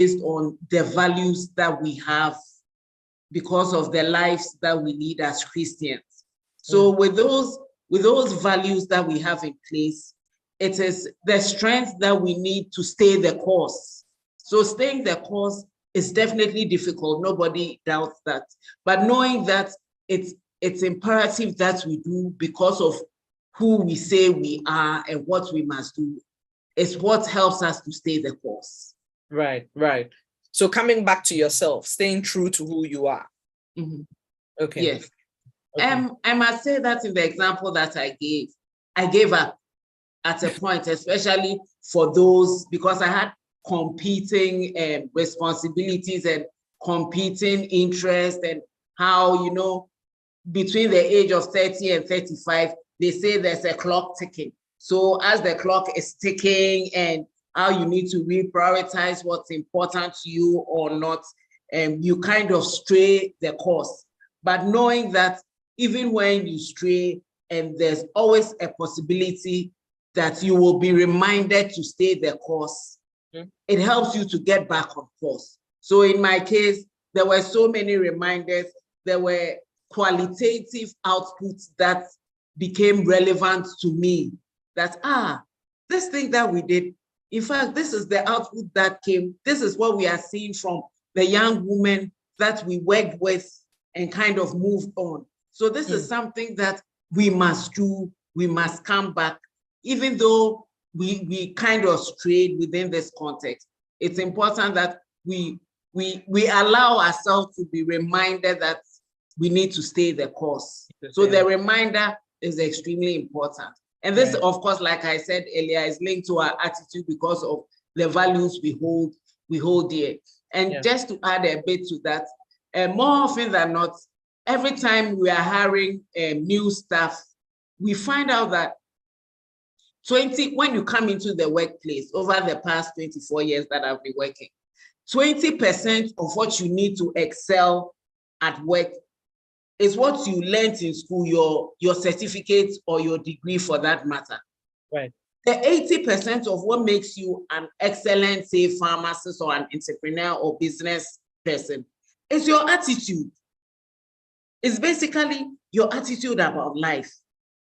based on the values that we have because of the lives that we lead as Christians. So with those values that we have in place, it is the strength that we need to stay the course. So staying the course is definitely difficult. Nobody doubts that. But knowing that it's imperative that we do because of who we say we are and what we must do is what helps us to stay the course. Right. So coming back to yourself, staying true to who you are. Mm-hmm. Okay. Yes. Okay. I must say that in the example that I gave up at a point, especially for those, because I had competing responsibilities and competing interests, and how, between the age of 30 and 35, they say there's a clock ticking. So as the clock is ticking and how you need to reprioritize what's important to you or not, you kind of stray the course. But knowing that even when you stray, and there's always a possibility that you will be reminded to stay the course, it helps you to get back on course. So in my case, there were so many reminders. There were qualitative outputs that became relevant to me, that, this thing that we did, in fact, this is the output that came. This is what we are seeing from the young women that we worked with and kind of moved on. So this is something that we must do. We must come back, even though we kind of strayed within this context. It's important that we allow ourselves to be reminded that we need to stay the course. So the reminder is extremely important. And this, of course, like I said earlier, is linked to our attitude because of the values we hold dear. And just to add a bit to that, more often than not, every time we are hiring new staff, we find out that when you come into the workplace over the past 24 years that I've been working, 20% of what you need to excel at work is what you learned in school, your certificate or your degree for that matter. Right. The 80% of what makes you an excellent, say, pharmacist or an entrepreneur or business person is your attitude. It's basically your attitude about life,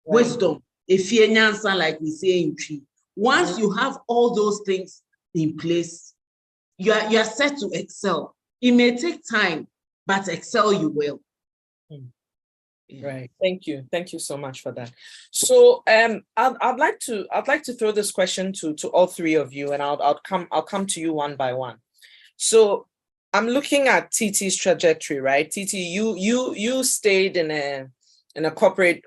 wisdom, effienyansa, like we say in Tree. Once you have all those things in place, you are set to excel. It may take time, but excel you will. Right. Thank you so much for that. So I'd like to throw this question to all three of you, and I'll come to you one by one. So I'm looking at Tetteh's trajectory, right? Tetteh, you stayed in a corporate,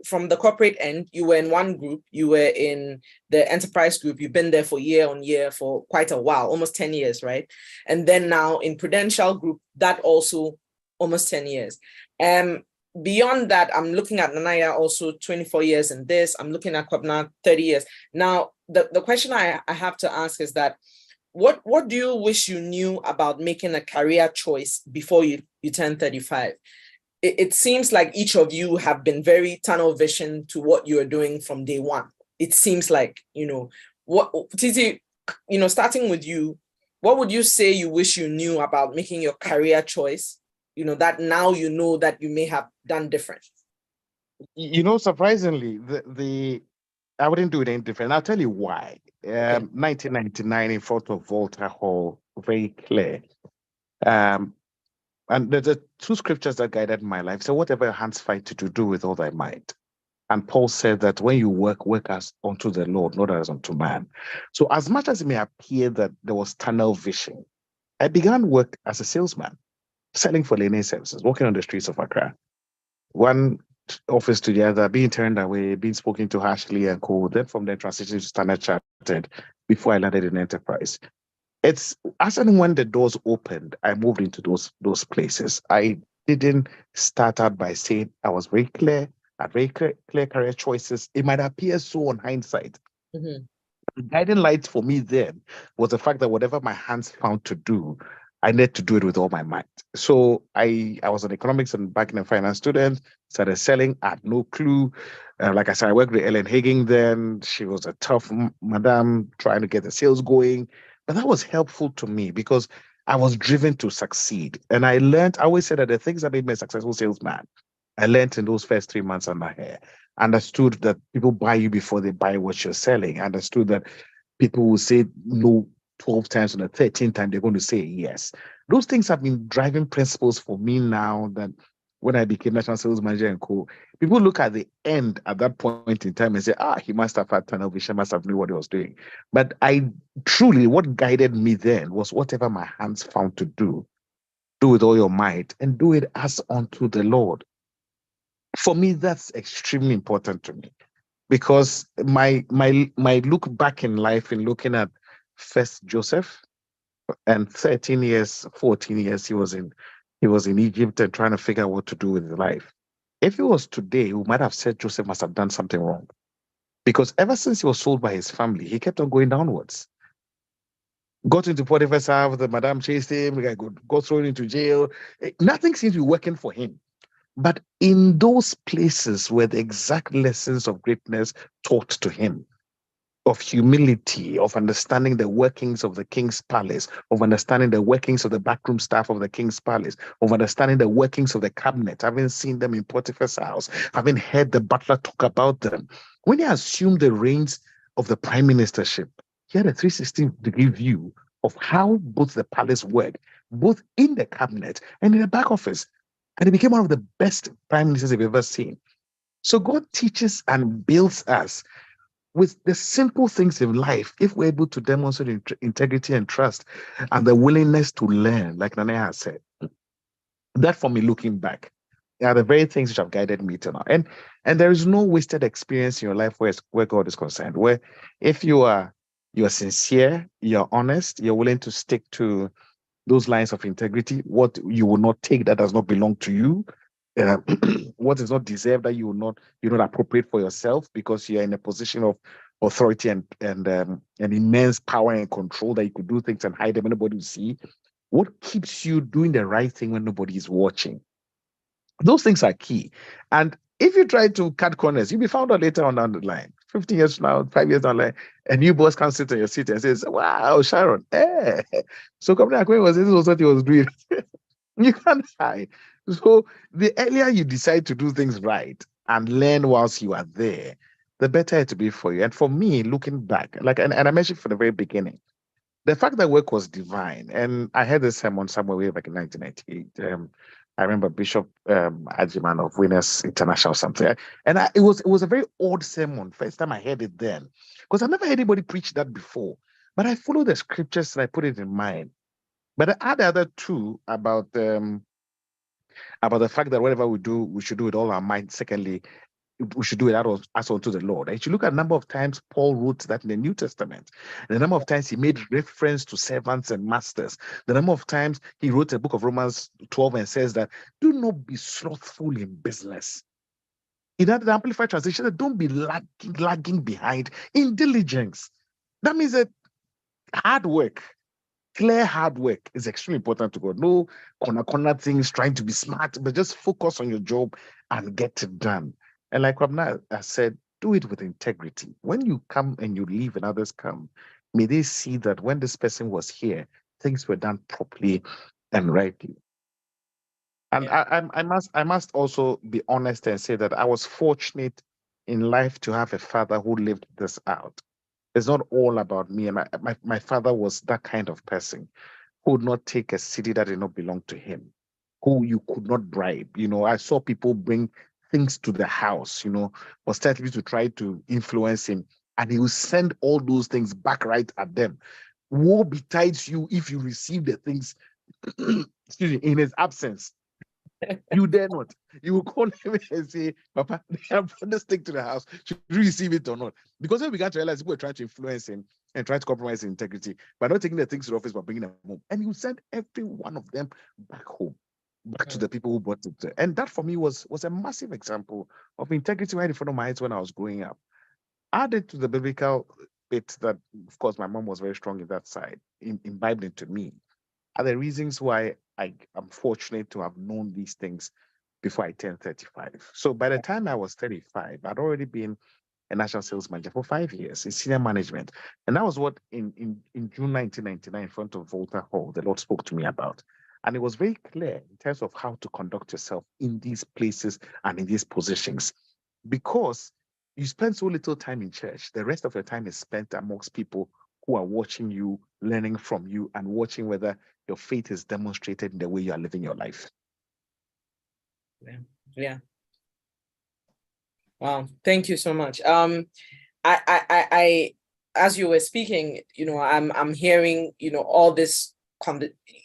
from the corporate end, you were in one group, you were in the enterprise group, you've been there for year on year for quite a while, almost 10 years, right? And then now in Prudential Group, that also almost 10 years. Beyond that, I'm looking at Nanaya, also 24 years in this. I'm looking at Kwabena, 30 years. Now, the question I have to ask is that, what do you wish you knew about making a career choice before you turn 35? It seems like each of you have been very tunnel vision to what you're doing from day one. It seems like, what, Tetteh, starting with you, what would you say you wish you knew about making your career choice, that now that you may have done different? Surprisingly, I wouldn't do it any different. I'll tell you why. 1999 in front of Volta Hall, very clear. And there's two scriptures that guided my life. So whatever your hands find to do with all thy might. And Paul said that when you work as unto the Lord, not as unto man. So as much as it may appear that there was tunnel vision, I began work as a salesman, selling for linen services, walking on the streets of Accra. One office to the other, being turned away, being spoken to harshly and cold. Then from there, transition to Standard Chartered before I landed in enterprise. It's as and when the doors opened, I moved into those places. I didn't start out by saying I was very clear, had very clear career choices. It might appear so on hindsight. The guiding light for me then was the fact that whatever my hands found to do, I need to do it with all my might. So I was an economics and banking and finance student, started selling, I had no clue. Like I said, I worked with Ellen Hagen then. She was a tough madam trying to get the sales going. But that was helpful to me because I was driven to succeed. And I learned, I always say that the things that made me a successful salesman, I learned in those first 3 months under here. Understood that people buy you before they buy what you're selling. Understood that people will say no 12 times, and the 13th time they're going to say yes. Those things have been driving principles for me now that when I became national sales manager and co, people look at the end at that point in time and say, he must have had tunnel vision, must have knew what he was doing. But I truly, what guided me then was whatever my hands found to do with all your might and do it as unto the Lord. For me, that's extremely important to me because my look back in life in looking at first Joseph and 13 years, 14 years he was in Egypt and trying to figure out what to do with his life. If it was today, we might have said Joseph must have done something wrong because ever since he was sold by his family, he kept on going downwards. Got into Potiphar's house, the madam chased him, got thrown into jail. Nothing seems to be working for him. But in those places were the exact lessons of greatness taught to him, of humility, of understanding the workings of the king's palace, of understanding the workings of the backroom staff of the king's palace, of understanding the workings of the cabinet, having seen them in Potiphar's house, having heard the butler talk about them. When he assumed the reins of the prime ministership, he had a 360-degree view of how both the palace worked, both in the cabinet and in the back office. And he became one of the best prime ministers I've ever seen. So God teaches and builds us with the simple things in life. If we're able to demonstrate integrity and trust and the willingness to learn, like Nana has said, that for me, looking back, are the very things which have guided me till now. And there is no wasted experience in your life where God is concerned. Where if you're sincere, you're honest, you're willing to stick to those lines of integrity, what you will not take that does not belong to you, uh, what is not deserved that you're not appropriate for yourself because you're in a position of authority and immense power and control that you could do things and hide them and nobody will see. What keeps you doing the right thing when nobody is watching? Those things are key. And if you try to cut corners, you'll be found out later on down the line, 15 years from now, 5 years down the line, a new boss comes sit in your seat and says, wow, Sharon, so Kwabena Nyarko this was what he was doing. You can't hide. So the earlier you decide to do things right and learn whilst you are there, the better it will be for you. And for me, looking back, and I mentioned from the very beginning, the fact that work was divine, and I heard this sermon somewhere way back in 1998. I remember Bishop Ajiman of Winners International something, and it was a very odd sermon. First time I heard it then, because I never heard anybody preach that before. But I followed the scriptures and I put it in mind. But I add the other two about the fact that whatever we do, we should do it all our mind. Secondly, we should do it as unto the Lord. And if you look at the number of times Paul wrote that in the New Testament, the number of times he made reference to servants and masters, the number of times he wrote a book of Romans 12 and says that do not be slothful in business. In that, the Amplified translation, that don't be lagging behind in diligence. That means that hard work, clear hard work is extremely important to God. No corner things, trying to be smart, but just focus on your job and get it done. And like Kwabena has said, do it with integrity. When you come and you leave and others come, may they see that when this person was here, things were done properly and rightly. And Yeah. I must also be honest and say that I was fortunate in life to have a father who lived this out. It's not all about me. And my father was that kind of person who would not take a city that did not belong to him, who you could not bribe. I saw people bring things to the house, ostensibly to try to influence him, and he will send all those things back right at them. Woe betides you if you receive the things excuse me, in his absence. You dare not. You will call him and say, Papa, I'm going to stick to the house. Should you receive it or not? Because when we began to realize people were trying to influence him and trying to compromise his integrity by not taking the things to the office but bringing them home. And he would send every one of them back home, back to the people who brought it. And that for me was a massive example of integrity right in front of my eyes when I was growing up. Added to the biblical bit that, of course, my mom was very strong in that side, imbibed into me, are the reasons why I am fortunate to have known these things before I turned 35. So by the time I was 35, I'd already been a national sales manager for 5 years in senior management. And that was what in June 1999, in front of Volta Hall, the Lord spoke to me about. And it was very clear in terms of how to conduct yourself in these places and in these positions. Because you spend so little time in church, the rest of your time is spent amongst people who are watching you, learning from you, and watching whether your faith is demonstrated in the way you are living your life. Yeah. Wow, thank you so much. I as you were speaking, I'm hearing, all this.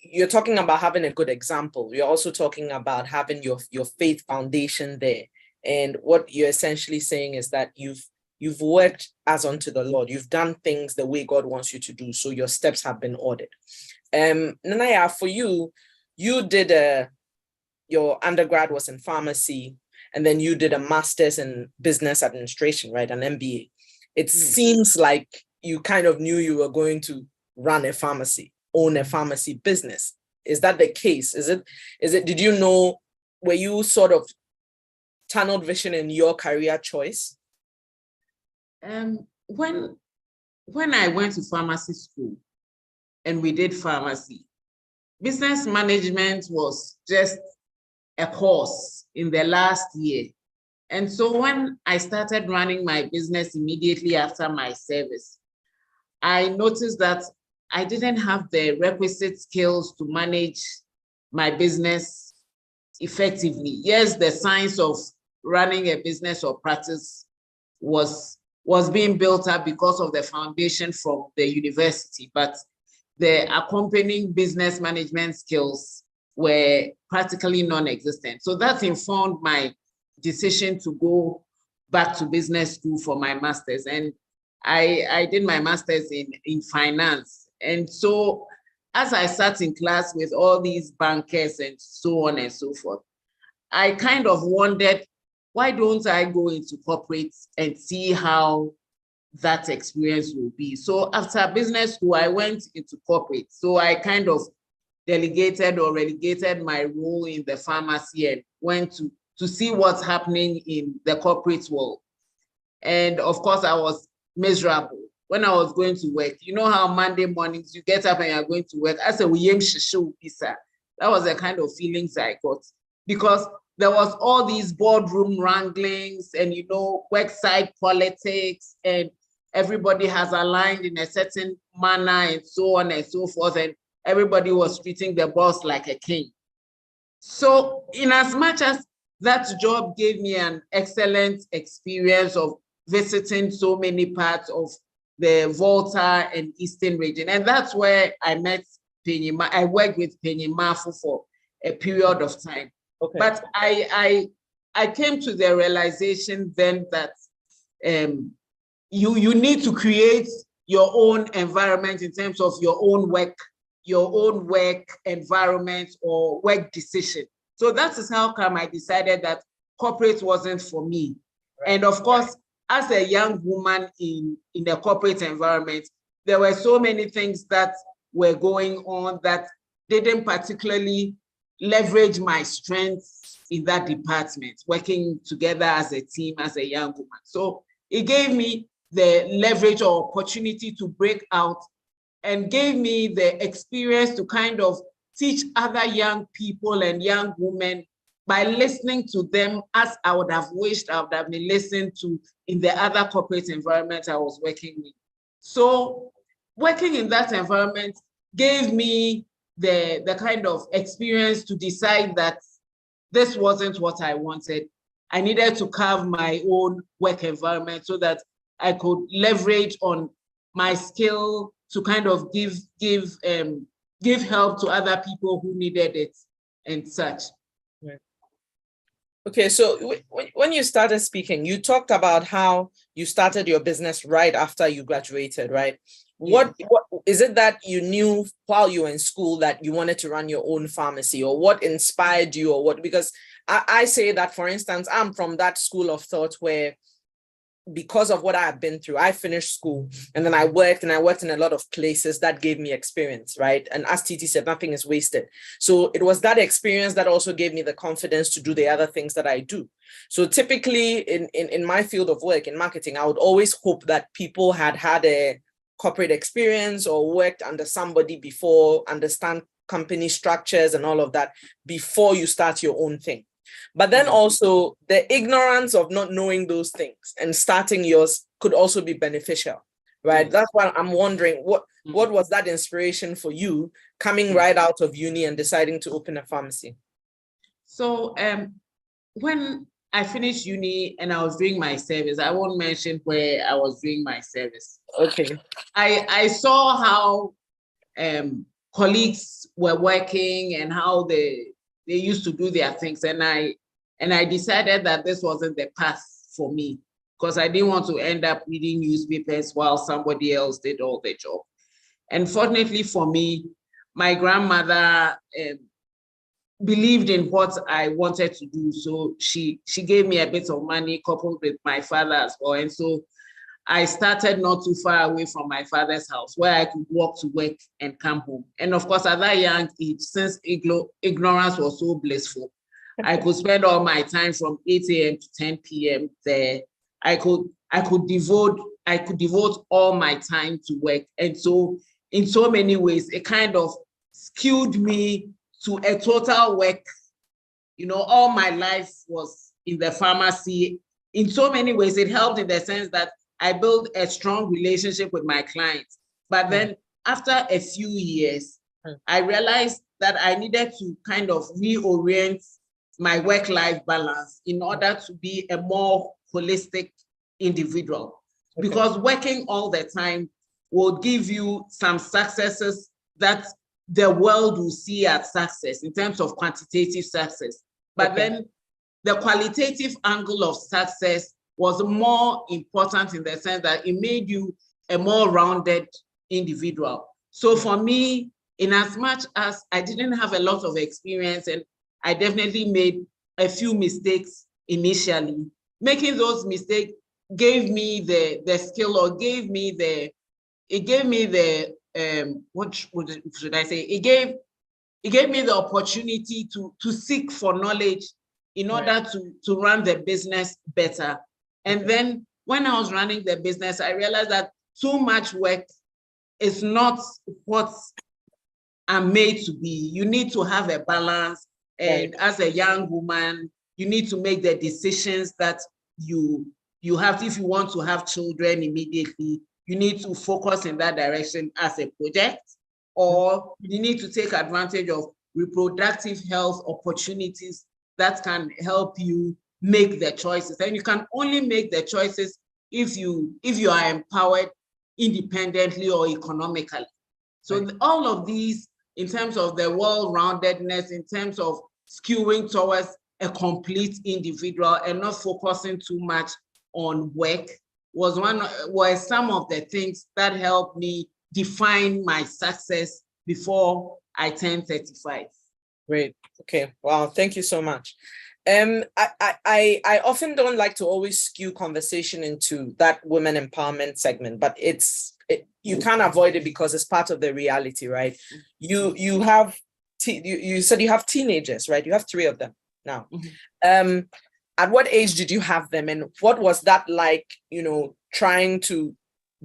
You're talking about having a good example. You're also talking about having your faith foundation there. And what you're essentially saying is that you've worked as unto the Lord. You've done things the way God wants you to do. So your steps have been ordered. Nanaya, for you did your undergrad was in pharmacy, and then you did a master's in business administration, right? An MBA. It seems like you kind of knew you were going to run a pharmacy, own a pharmacy business. Is that the case? Is it, did you know, were you sort of tunnel vision in your career choice? When I went to pharmacy school and we did pharmacy, business management was just a course in the last year. And so when I started running my business immediately after my service, I noticed that I didn't have the requisite skills to manage my business effectively. Yes, the science of running a business or practice was being built up because of the foundation from the university, but the accompanying business management skills were practically non-existent. So that informed my decision to go back to business school for my master's. And I did my master's in finance. And so as I sat in class with all these bankers and so on and so forth, I kind of wondered, why don't I go into corporate and see how that experience will be? So after business school, I went into corporate. So I kind of delegated or relegated my role in the pharmacy and went to see what's happening in the corporate world. And of course, I was miserable when I was going to work. You know how Monday mornings you get up and you're going to work. I said, that was the kind of feelings I got, because there was all these boardroom wranglings and, workside politics, and everybody has aligned in a certain manner and so on and so forth. And everybody was treating the boss like a king. So in as much as that job gave me an excellent experience of visiting so many parts of the Volta and Eastern region, and that's where I met Penny. I worked with Penny Mafu for a period of time. Okay. But I came to the realization then that you need to create your own environment in terms of your own work environment or work decision. So that is how come I decided that corporate wasn't for me. Right. And of course, as a young woman in a corporate environment, there were so many things that were going on that didn't particularly leverage my strengths in that department, working together as a team, as a young woman. So it gave me the leverage or opportunity to break out, and gave me the experience to kind of teach other young people and young women by listening to them, as I would have wished I would have been listened to in the other corporate environment I was working with. So working in that environment gave me the kind of experience to decide that this wasn't what I wanted. I needed to carve my own work environment so that I could leverage on my skill to kind of give help to other people who needed it and such. Right. Okay, so when you started speaking, you talked about how you started your business right after you graduated, right? What is it that you knew while you were in school that you wanted to run your own pharmacy, or what inspired you, or what? Because I say that, for instance, I'm from that school of thought where because of what I have been through, I finished school and then I worked in a lot of places that gave me experience, right? And as Titi said, nothing is wasted. So it was that experience that also gave me the confidence to do the other things that I do. So typically in my field of work, in marketing, I would always hope that people had a corporate experience or worked under somebody before, understand company structures and all of that before you start your own thing. But then also the ignorance of not knowing those things and starting yours could also be beneficial, right? That's why I'm wondering what was that inspiration for you coming right out of uni and deciding to open a pharmacy? So when I finished uni and I was doing my service, I won't mention where I was doing my service. Okay. I saw how colleagues were working and how they used to do their things, and I decided that this wasn't the path for me, because I didn't want to end up reading newspapers while somebody else did all the job. And fortunately for me, my grandmother believed in what I wanted to do, so she gave me a bit of money coupled with my father as well, and so I started not too far away from my father's house where I could walk to work and come home. And of course, at that young age, since ignorance was so blissful, I could spend all my time from 8 a.m. to 10 p.m. there. I could devote all my time to work. And so in so many ways, it kind of skewed me to a total work. You know, all my life was in the pharmacy. In so many ways, it helped in the sense that I built a strong relationship with my clients. But then after a few years, I realized that I needed to kind of reorient my work-life balance in order to be a more holistic individual. Okay. Because working all the time will give you some successes that the world will see as success in terms of quantitative success. But then the qualitative angle of success was more important in the sense that it made you a more rounded individual. So for me, in as much as I didn't have a lot of experience and I definitely made a few mistakes initially, making those mistakes gave me the skill, or gave me the what should I say? It gave me the opportunity to seek for knowledge in order to run the business better. And then when I was running the business, I realized that too much work is not what I'm made to be. You need to have a balance. And as a young woman, you need to make the decisions that you have. If you want to have children immediately, you need to focus in that direction as a project, or you need to take advantage of reproductive health opportunities that can help you make the choices. And you can only make the choices if you are empowered independently or economically. So all of these, in terms of the well-roundedness, in terms of skewing towards a complete individual and not focusing too much on work, was some of the things that helped me define my success before I turned 35. Great. Okay. Wow. Thank you so much. I often don't like to always skew conversation into that women empowerment segment, but you can't avoid it because it's part of the reality, right? You said you have teenagers, right? You have 3 of them now. At what age did you have them, and what was that like, trying to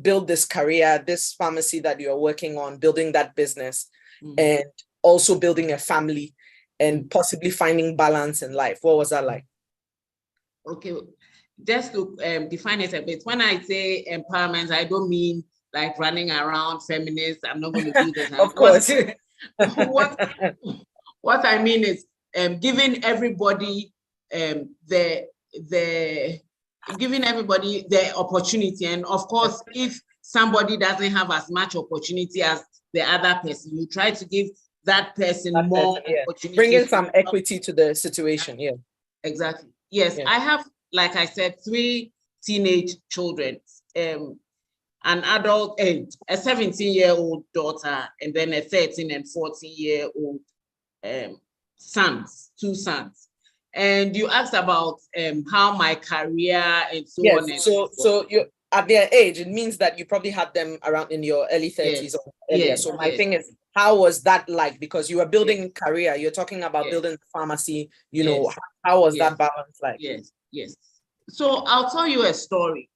build this career, this pharmacy that you're working on, building that business, and also building a family and possibly finding balance in life? What was that like? Okay, just to define it a bit, when I say empowerment, I don't mean like running around feminist. I'm not going to do this. Of course. What I mean is giving everybody giving everybody the opportunity. And of course, if somebody doesn't have as much opportunity as the other person, you try to give that person more opportunity. Bringing some equity to the situation. Yeah, exactly. Yes, I have, like I said, 3 teenage children, an adult, a 17-year-old daughter, and then a 13 and 14-year-old sons, 2 sons. And you asked about how my career and so on. Yes. So you at their age, it means that you probably had them around in your early 30s Yes. or earlier. Yes. So my Yes. thing is, how was that like? Because you were building career, you're talking about Yes. building pharmacy, you Yes. know, how was Yes. that balance like? Yes. Yes. So I'll tell you a story.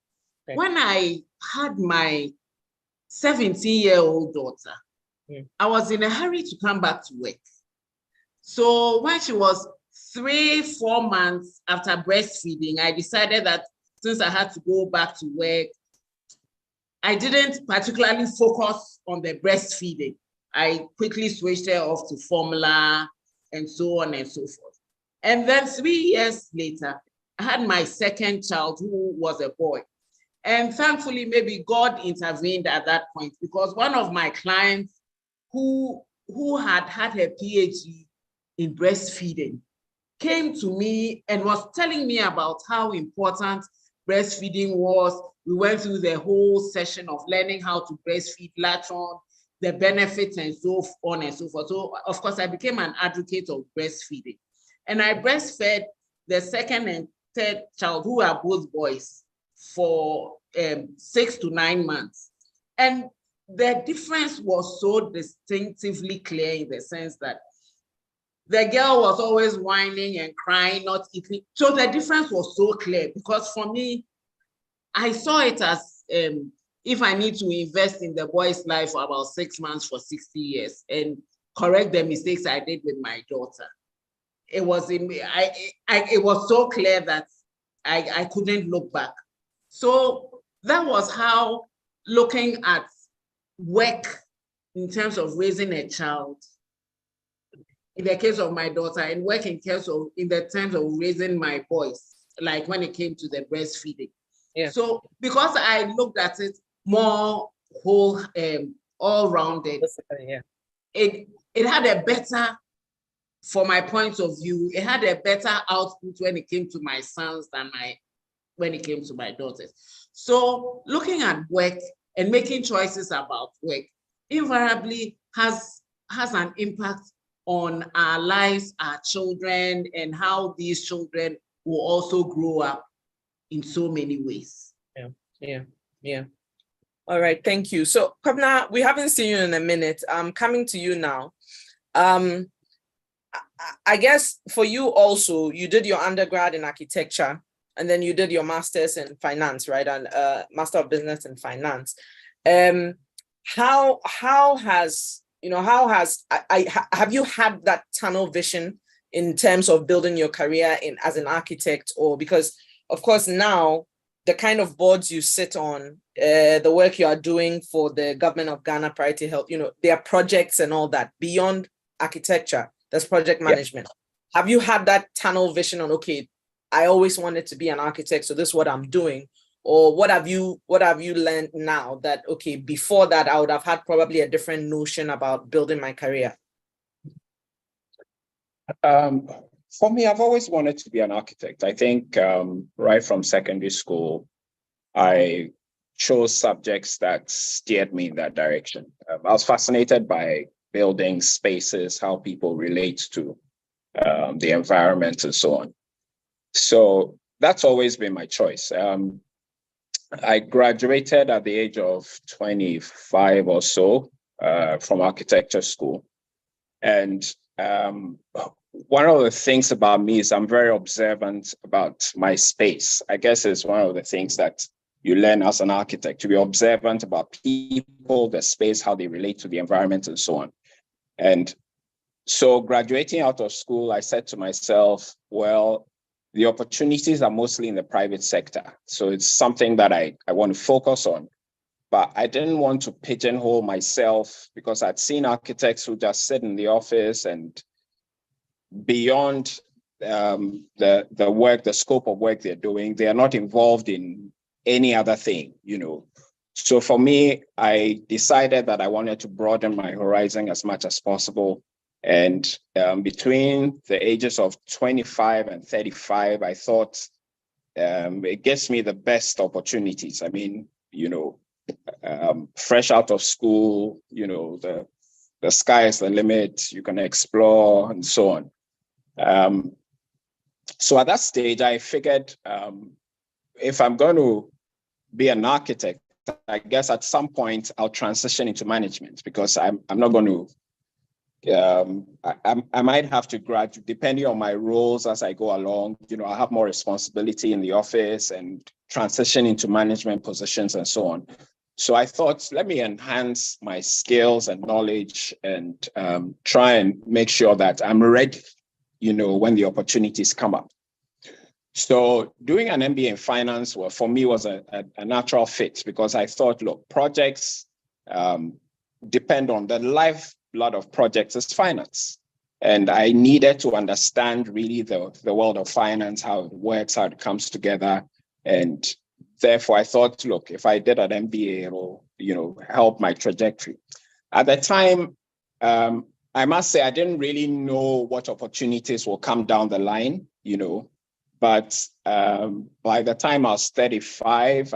Okay. When I had my 17-year-old daughter, I was in a hurry to come back to work. So when she was 3-4 months after breastfeeding, I decided that since I had to go back to work, I didn't particularly focus on the breastfeeding. I quickly switched her off to formula and so on and so forth. And then 3 years later, I had my second child, who was a boy. And thankfully, maybe God intervened at that point, because one of my clients who had her PhD in breastfeeding came to me and was telling me about how important breastfeeding was. We went through the whole session of learning how to breastfeed, latch on, the benefits and so on and so forth. So of course I became an advocate of breastfeeding. And I breastfed the second and third child, who are both boys, for 6 to 9 months. And the difference was so distinctively clear, in the sense that the girl was always whining and crying, not eating. So the difference was so clear, because for me, I saw it as if I need to invest in the boy's life for about 6 months for 60 years and correct the mistakes I did with my daughter. It was it was so clear that I couldn't look back. So that was how, looking at work in terms of raising a child, in the case of my daughter, and work in terms of raising my boys, like when it came to the breastfeeding. Yeah. So because I looked at it more whole, all-rounded, Yeah. it had a better, for my point of view, it had a better output when it came to my sons than when it came to my daughters. So looking at work and making choices about work invariably has an impact on our lives, our children, and how these children will also grow up in so many ways. Yeah. All right, thank you. So Kwabena, we haven't seen you in a minute. I'm coming to you now. I guess for you also, you did your undergrad in architecture, and then you did your master's in finance, right? And Master of Business in Finance. How has have you had that tunnel vision in terms of building your career as an architect? Or because of course now the kind of boards you sit on, the work you are doing for the government of Ghana, Priority Health, there are projects and all that beyond architecture. There's project management. Yeah. Have you had that tunnel vision on, okay, I always wanted to be an architect, so this is what I'm doing? Or what have you learned now that, okay, before that I would have had probably a different notion about building my career? For me, I've always wanted to be an architect. I think right from secondary school, I chose subjects that steered me in that direction. I was fascinated by building spaces, how people relate to the environment and so on. So that's always been my choice. I graduated at the age of 25 or so from architecture school. And one of the things about me is I'm very observant about my space. I guess it's one of the things that you learn as an architect, to be observant about people, the space, how they relate to the environment and so on. And so graduating out of school, I said to myself, well, the opportunities are mostly in the private sector. So it's something that I want to focus on. But I didn't want to pigeonhole myself, because I'd seen architects who just sit in the office and beyond the work, the scope of work they're doing, they are not involved in any other thing, So for me, I decided that I wanted to broaden my horizon as much as possible. And between the ages of 25 and 35, I thought it gives me the best opportunities. I mean, fresh out of school, the sky is the limit, you can explore and so on. So at that stage, I figured if I'm going to be an architect, I guess at some point I'll transition into management, because I'm not going to. I might have to graduate, depending on my roles as I go along. I have more responsibility in the office and transition into management positions and so on. So I thought, let me enhance my skills and knowledge and try and make sure that I'm ready, when the opportunities come up. So doing an MBA in finance, for me, was a natural fit, because I thought, look, projects depend on the lifeblood of projects is finance. And I needed to understand really the world of finance, how it works, how it comes together. And therefore, I thought, look, if I did an MBA, it will, help my trajectory. At the time, I must say, I didn't really know what opportunities will come down the line, But by the time I was 35,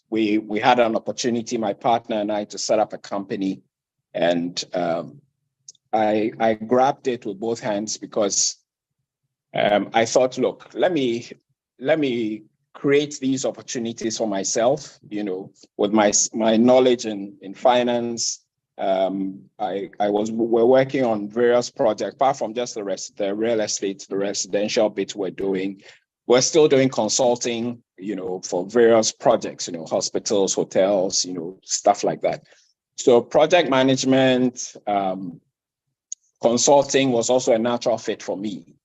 we had an opportunity, my partner and I, to set up a company. And I grabbed it with both hands, because I thought, look, let me create these opportunities for myself, with my knowledge in finance. We're working on various projects, apart from just the real estate, the residential bit we're doing. We're still doing consulting, for various projects, hospitals, hotels, stuff like that. So project management, consulting was also a natural fit for me,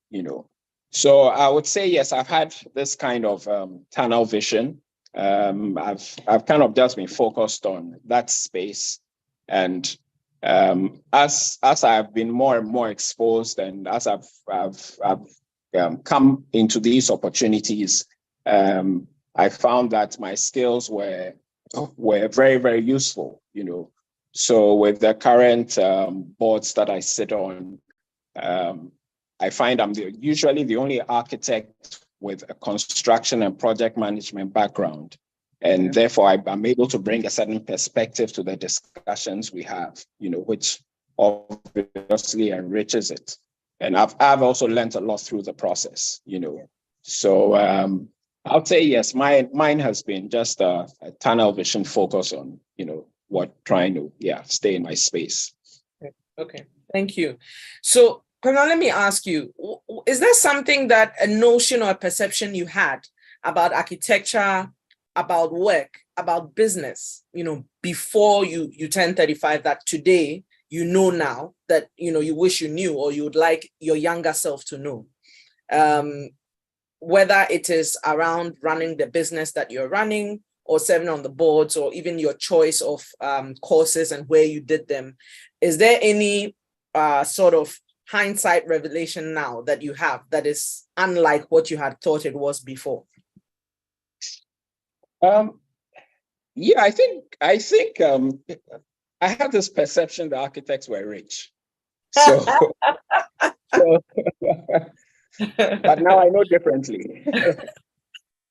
So I would say, yes, I've had this kind of tunnel vision. I've kind of just been focused on that space. And as I've been more and more exposed, and as I've come into these opportunities, I found that my skills were very, very useful, So with the current boards that I sit on, I find I'm usually the only architect with a construction and project management background. And therefore, I'm able to bring a certain perspective to the discussions we have, which obviously enriches it. And I've also learned a lot through the process, So I'll say, yes, mine has been just a tunnel vision focus on, trying to, stay in my space. Okay, thank you. So, Kwabena, let me ask you, is there something that a notion or a perception you had about architecture, about work, about business, before you turned 35, that today now that, you wish you knew, or you would like your younger self to know? Whether it is around running the business that you're running, or serving on the boards, or even your choice of courses and where you did them. Is there any sort of hindsight revelation now that you have that is unlike what you had thought it was before? Yeah, I think I had this perception that architects were rich. So, but now I know differently.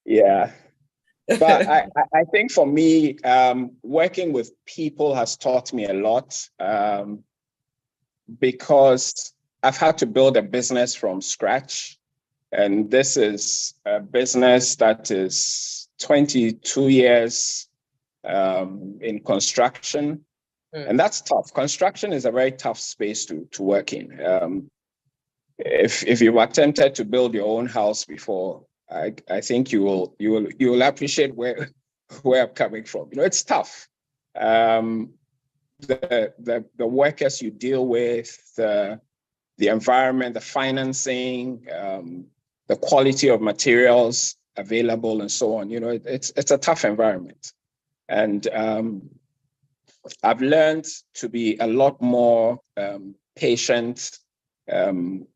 Yeah. But I think for me, working with people has taught me a lot, because I've had to build a business from scratch. And this is a business that is 22 years in construction. And that's tough. Construction is a very tough space to work in. If you've attempted to build your own house before, I think you will appreciate where I'm coming from. It's tough. The workers you deal with, the environment, the financing, the quality of materials available, and so on. It's a tough environment, and I've learned to be a lot more patient and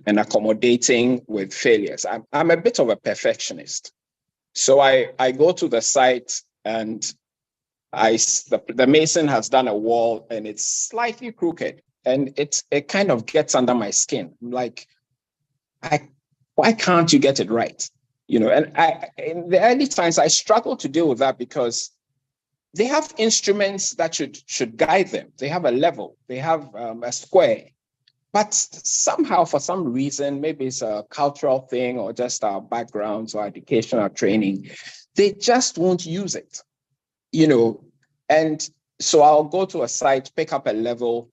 accommodating with failures. I'm a bit of a perfectionist. So I go to the site, and the mason has done a wall and it's slightly crooked, and it kind of gets under my skin. I'm like, why can't you get it right? And in the early times, I struggled to deal with that, because they have instruments that should guide them. They have a level, they have a square. But somehow, for some reason, maybe it's a cultural thing or just our backgrounds or educational training, they just won't use it, And so I'll go to a site, pick up a level,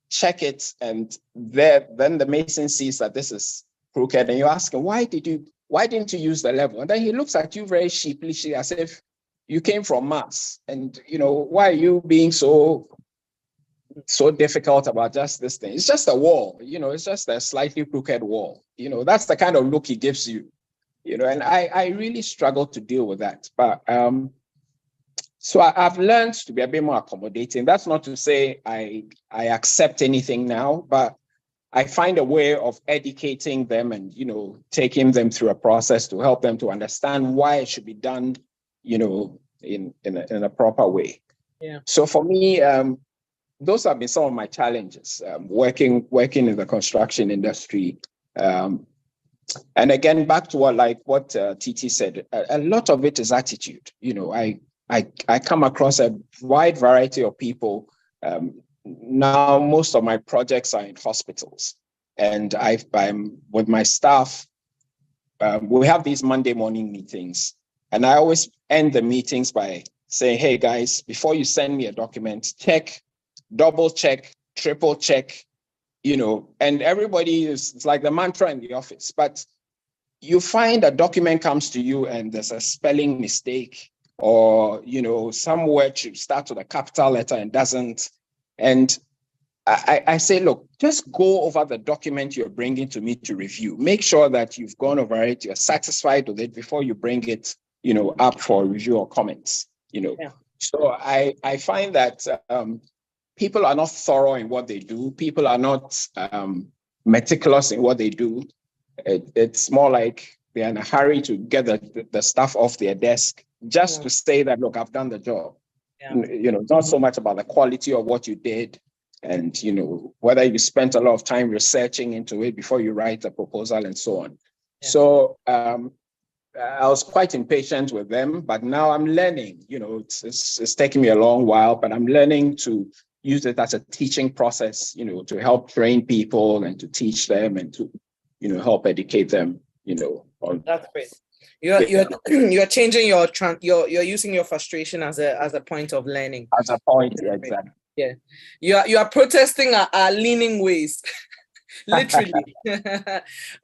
check it, and then the mason sees that this is crooked, and you ask him, why didn't you use the level? And then he looks at you very sheepishly as if you came from Mars, and why are you being so difficult about just this thing? It's just a wall, it's just a slightly crooked wall. That's the kind of look he gives you, and I really struggle to deal with that. But so I've learned to be a bit more accommodating. That's not to say I accept anything now, but I find a way of educating them and, taking them through a process to help them to understand why it should be done, in a proper way. Yeah. So for me, those have been some of my challenges, working in the construction industry. And again, back to what Tetteh said, a lot of it is attitude. I come across a wide variety of people. Now, most of my projects are in hospitals, and I'm with my staff. We have these Monday morning meetings, and I always end the meetings by saying, "Hey guys, before you send me a document, check, double check, triple check." And everybody it's like the mantra in the office. But you find a document comes to you and there's a spelling mistake, or some word should start with a capital letter and doesn't. And I say, look, just go over the document you're bringing to me to review. Make sure that you've gone over it, you're satisfied with it before you bring it, up for review or comments. Yeah. So I find that people are not thorough in what they do. People are not meticulous in what they do. It's more like they're in a hurry to get the stuff off their desk just to say that, look, I've done the job. Yeah. Not so much about the quality of what you did and, whether you spent a lot of time researching into it before you write a proposal and so on. Yeah. So I was quite impatient with them, but now I'm learning. It's taking me a long while, but I'm learning to use it as a teaching process, to help train people and to teach them and to, help educate them, on. That's great. You're changing you're using your frustration as a point of learning. As a point, yeah, exactly. Yeah. You are protesting our leaning ways. Literally.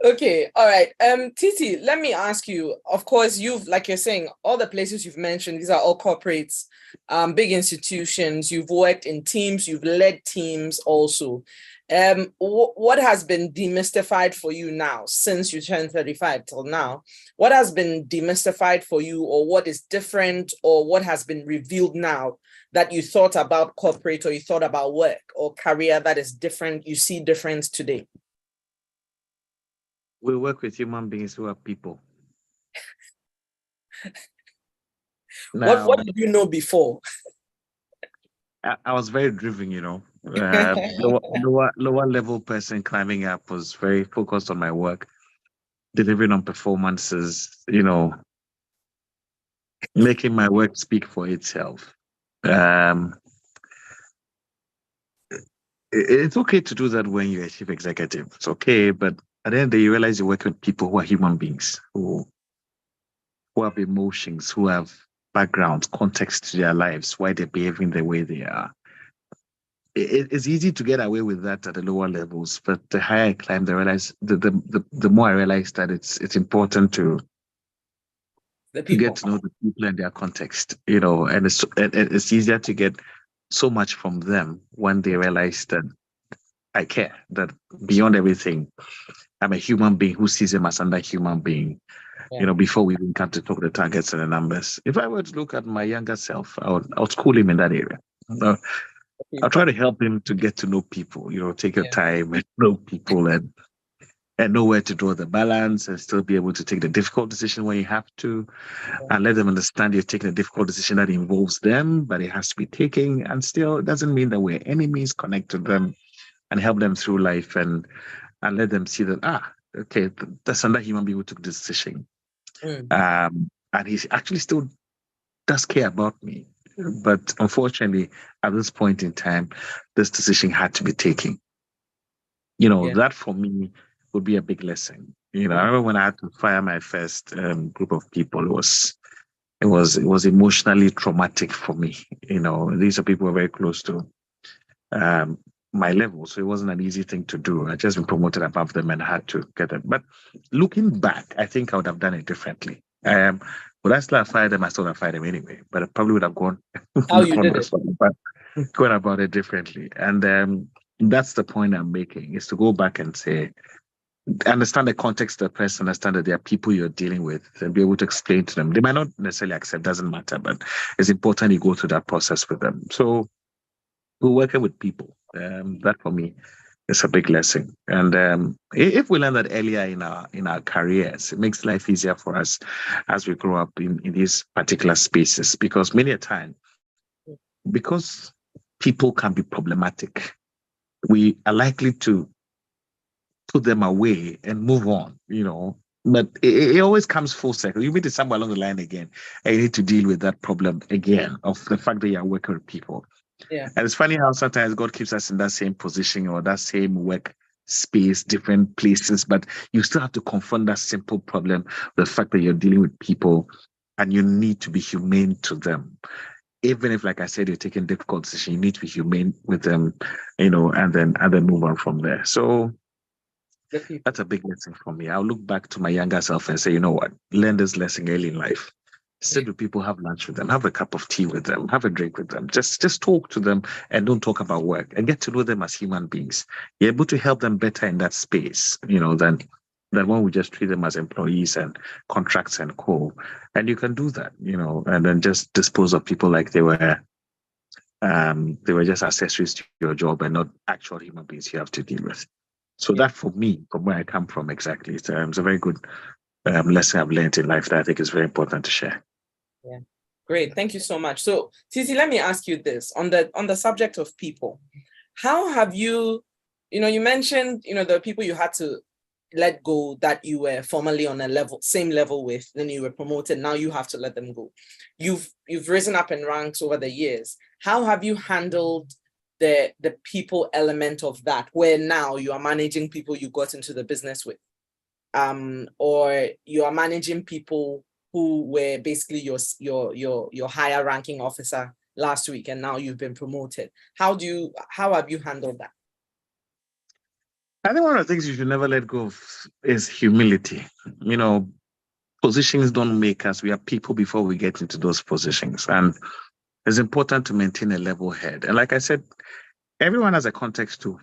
Okay. All right. Tetteh, let me ask you, of course, like you're saying, all the places you've mentioned, these are all corporates, big institutions. You've worked in teams, you've led teams also. What has been demystified for you now since you turned 35 till now? What has been demystified for you, or what is different, or what has been revealed now that you thought about corporate or you thought about work or career that is different, you see difference today? We work with human beings who are people. Now, what did you know before? I was very driven, lower level person climbing up was very focused on my work, delivering on performances, making my work speak for itself. It's okay to do that when you're a chief executive. It's okay, but at the end of the day, you realize you work with people who are human beings, who have emotions, who have backgrounds, context to their lives, why they're behaving the way they are. It's easy to get away with that at the lower levels, but the higher I climb, the more I realize that it's important to get to know the people and their context, and it's easier to get so much from them when they realize that I care, that beyond everything, I'm a human being who sees them as another human being, before we even come to talk the targets and the numbers. If I were to look at my younger self, I would school him in that area. I'll try to help him to get to know people, take your time and know people and know where to draw the balance and still be able to take the difficult decision when you have to, and let them understand you're taking a difficult decision that involves them, but it has to be taken. And still, it doesn't mean that we're enemies. Connect to them and help them through life and let them see that, okay, that's another human being who took this decision. And he actually still does care about me. But unfortunately, at this point in time, this decision had to be taken. That for me would be a big lesson. I remember when I had to fire my first group of people, it was emotionally traumatic for me. These are people who are very close to my level, so it wasn't an easy thing to do. I just been promoted above them and had to get it. But looking back, I think I would have done it differently. Would I still have fired them? I still have fired them anyway, but I probably would have gone how you did it, but going about it differently. And that's the point I'm making, is to go back and say, understand the context of the person, understand that there are people you're dealing with, and be able to explain to them. They might not necessarily accept, doesn't matter, but it's important you go through that process with them. So we're working with people. That for me is a big lesson. And if we learn that earlier in our careers, it makes life easier for us as we grow up in these particular spaces. Because many a time, because people can be problematic, we are likely to put them away and move on, But it always comes full circle. You meet somewhere along the line again, and you need to deal with that problem again of the fact that you're working with people. Yeah. And it's funny how sometimes God keeps us in that same position or that same work space, different places, but you still have to confront that simple problem, the fact that you're dealing with people and you need to be humane to them. Even if, like I said, you're taking difficult decisions, you need to be humane with them, and then move on from there. So that's a big lesson for me. I'll look back to my younger self and say, you know what, learn this lesson early in life. Sit with people, have lunch with them, have a cup of tea with them, have a drink with them. Just talk to them and don't talk about work, and get to know them as human beings. You're able to help them better in that space, than when we just treat them as employees and contracts and co. And you can do that, and then just dispose of people like they were just accessories to your job and not actual human beings you have to deal with. So that for me, from where I come from, exactly, it's a very good lesson I've learned in life that I think is very important to share. Yeah, great. Thank you so much. So, Titi, let me ask you this on the subject of people. How have you, you mentioned, the people you had to let go that you were formerly on same level with, then you were promoted. Now you have to let them go. You've risen up in ranks over the years. How have you handled the people element of that, where now you are managing people you got into the business with, or you are managing people who were basically your higher ranking officer last week, and now you've been promoted? How have you handled that? I think one of the things you should never let go of is humility. Positions don't make us. We are people before we get into those positions. And it's important to maintain a level head. And like I said, everyone has a context to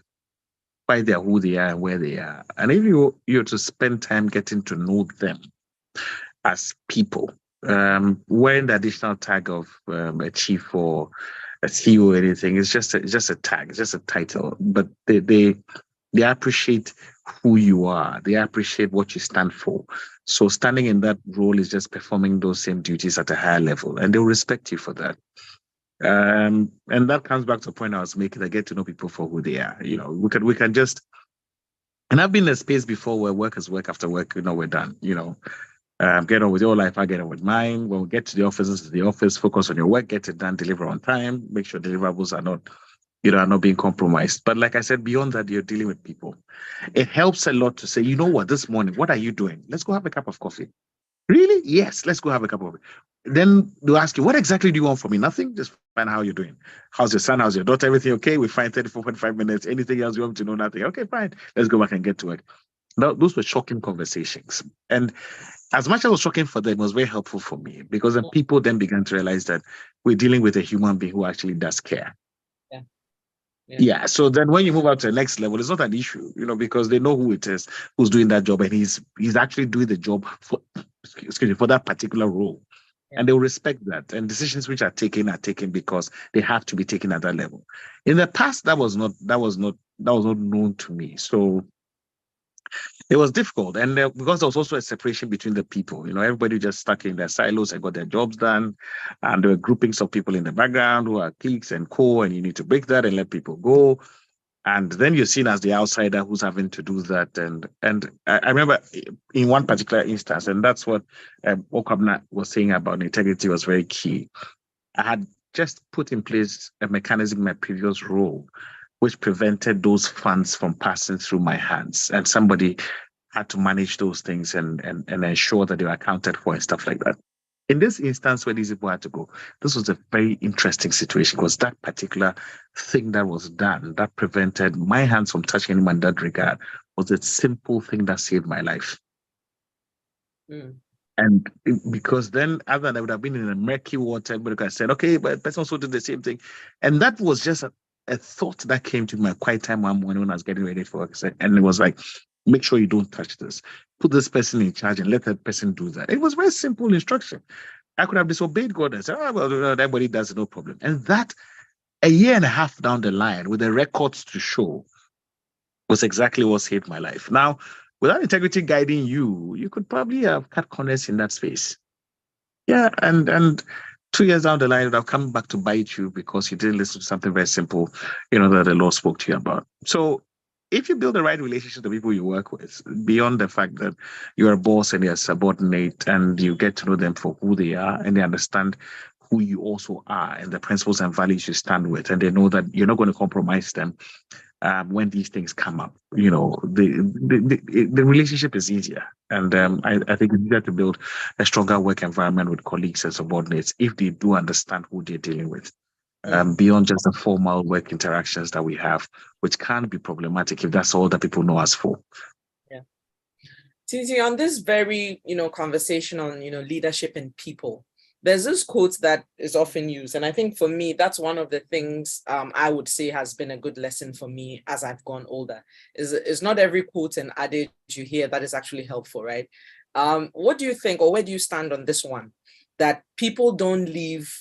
why they are who they are and where they are. And if you're to spend time getting to know them as people, wearing the additional tag of a chief or a CEO or anything, it's just a tag, it's just a title. But they appreciate who you are. They appreciate what you stand for. So standing in that role is just performing those same duties at a higher level, and they'll respect you for that. And that comes back to the point I was making. I get to know people for who they are. We can just, and I've been in a space before where work is work after work. We're done. Get on with your life. I get on with mine. When we get to the office, this is the office. Focus on your work. Get it done. Deliver on time. Make sure deliverables are not being compromised. But like I said, beyond that, you're dealing with people. It helps a lot to say, you know what, this morning, what are you doing? Let's go have a cup of coffee. Really? Yes, let's go have a cup of coffee. Then they'll ask you, what exactly do you want from me? Nothing. Just find out how you're doing. How's your son? How's your daughter? Everything okay? We find 45 minutes. Anything else you want to know? Nothing. Okay, fine. Let's go back and get to work. Now, those were shocking conversations. And as much as it was shocking for them, it was very helpful for me, because then people then began to realize that we're dealing with a human being who actually does care. Yeah. So then when you move up to the next level, it's not an issue, because they know who it is who's doing that job, and he's actually doing the job for that particular role. Yeah. And they'll respect that. And decisions which are taken because they have to be taken at that level. In the past, that was not known to me. So it was difficult. And because there was also a separation between the people, everybody just stuck in their silos and got their jobs done. And there were groupings of people in the background who are cliques and co, and you need to break that and let people go. And then you're seen as the outsider who's having to do that. And I remember in one particular instance, and that's what Kwabena was saying about integrity was very key. I had just put in place a mechanism in my previous role which prevented those funds from passing through my hands. And somebody had to manage those things and ensure that they were accounted for and stuff like that. In this instance where these people had to go, this was a very interesting situation because that particular thing that was done that prevented my hands from touching anyone in that regard was a simple thing that saved my life. And because then, other than I would have been in a murky water, everybody could have said, okay, but the person also did the same thing. And that was just a thought that came to my quiet time one morning when I was getting ready for work. And it was like, make sure you don't touch this. Put this person in charge and let that person do that. It was very simple instruction. I could have disobeyed God and said, oh, well, everybody does it, no problem. And that, a year and a half down the line, with the records to show, was exactly what saved my life. Now, without integrity guiding you, you could probably have cut corners in that space. Yeah, and 2 years down the line, it would have come back to bite you because you didn't listen to something very simple, that the Lord spoke to you about. So if you build the right relationship with the people you work with, beyond the fact that you're a boss and you're a subordinate, and you get to know them for who they are, and they understand who you also are and the principles and values you stand with, and they know that you're not going to compromise them when these things come up, the relationship is easier. And I think it's easier to build a stronger work environment with colleagues and subordinates if they do understand who they're dealing with, beyond just the formal work interactions that we have, which can be problematic if that's all that people know us for. Yeah. Titi, on this very, conversation on, leadership and people, there's this quote that is often used. And I think for me, that's one of the things I would say has been a good lesson for me as I've gone older. Is not every quote and adage you hear that is actually helpful, right? What do you think, or where do you stand on this one? That people don't leave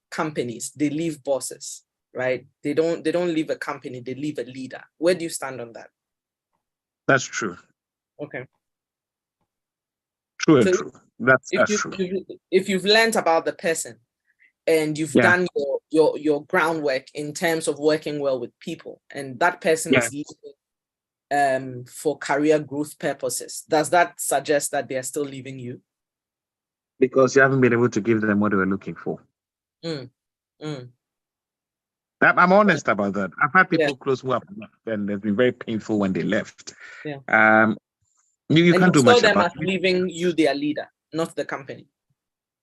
companies, they leave bosses, right? They don't leave a company, they leave a leader. Where do you stand on that? That's true. Okay. True and true. That's true. If you've learned about the person and you've done your groundwork in terms of working well with people, and that person is leaving for career growth purposes, does that suggest that they are still leaving you? Because you haven't been able to give them what they were looking for. I'm honest about that. I've had people close who have left, and it's been very painful when they left. Yeah. You can't do much about it. Leaving you their leader, not the company.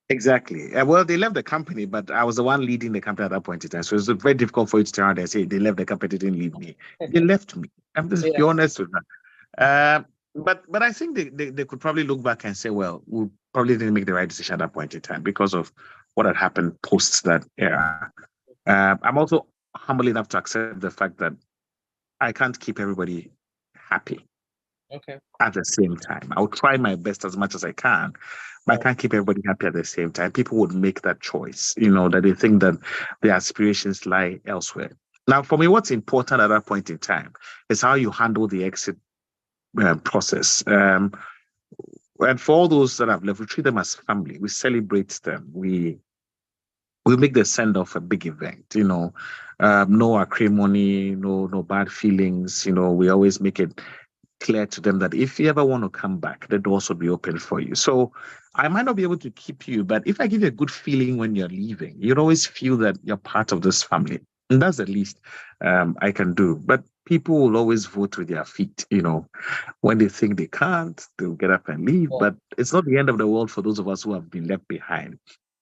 Exactly. Well, they left the company, but I was the one leading the company at that point in time. So it's very difficult for you to turn around and say they left the company, they didn't leave me. They left me. I'm just be honest with that. But I think they could probably look back and say, well, we probably didn't make the right decision at that point in time because of what had happened post that era. I'm also humble enough to accept the fact that I can't keep everybody happy. Okay. At the same time, I'll try my best as much as I can, but I can't keep everybody happy at the same time. People would make that choice, that they think that their aspirations lie elsewhere. Now, for me, what's important at that point in time is how you handle the exit process. And for all those that have left, we treat them as family. We celebrate them. We make the send off a big event. No acrimony, no bad feelings. We always make it clear to them that if you ever want to come back, the doors will be open for you. So I might not be able to keep you, but if I give you a good feeling when you're leaving, you'd always feel that you're part of this family. And that's the least I can do. But people will always vote with their feet. When they think they can't, they'll get up and leave. But it's not the end of the world for those of us who have been left behind.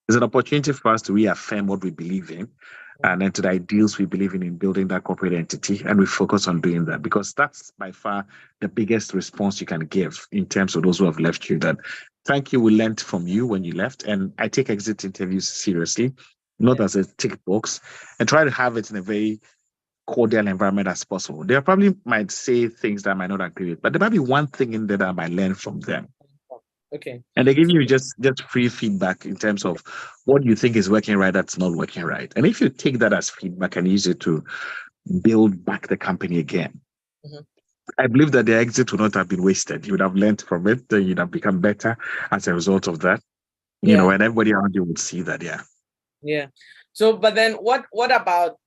It's an opportunity for us to reaffirm what we believe in, and then to the ideals we believe in building that corporate entity. And we focus on doing that because that's by far the biggest response you can give in terms of those who have left you. That thank you, we learned from you when you left. And I take exit interviews seriously, not as a tick box, and try to have it in a very cordial environment as possible. They probably might say things that I might not agree with, but there might be one thing in there that I might learn from them. Okay. And they give you just free feedback in terms of what you think is working right, that's not working right. And if you take that as feedback and use it to build back the company again, I believe that the exit would not have been wasted. You would have learned from it, then you'd have become better as a result of that. And everybody around you would see that, Yeah. So, but then what about,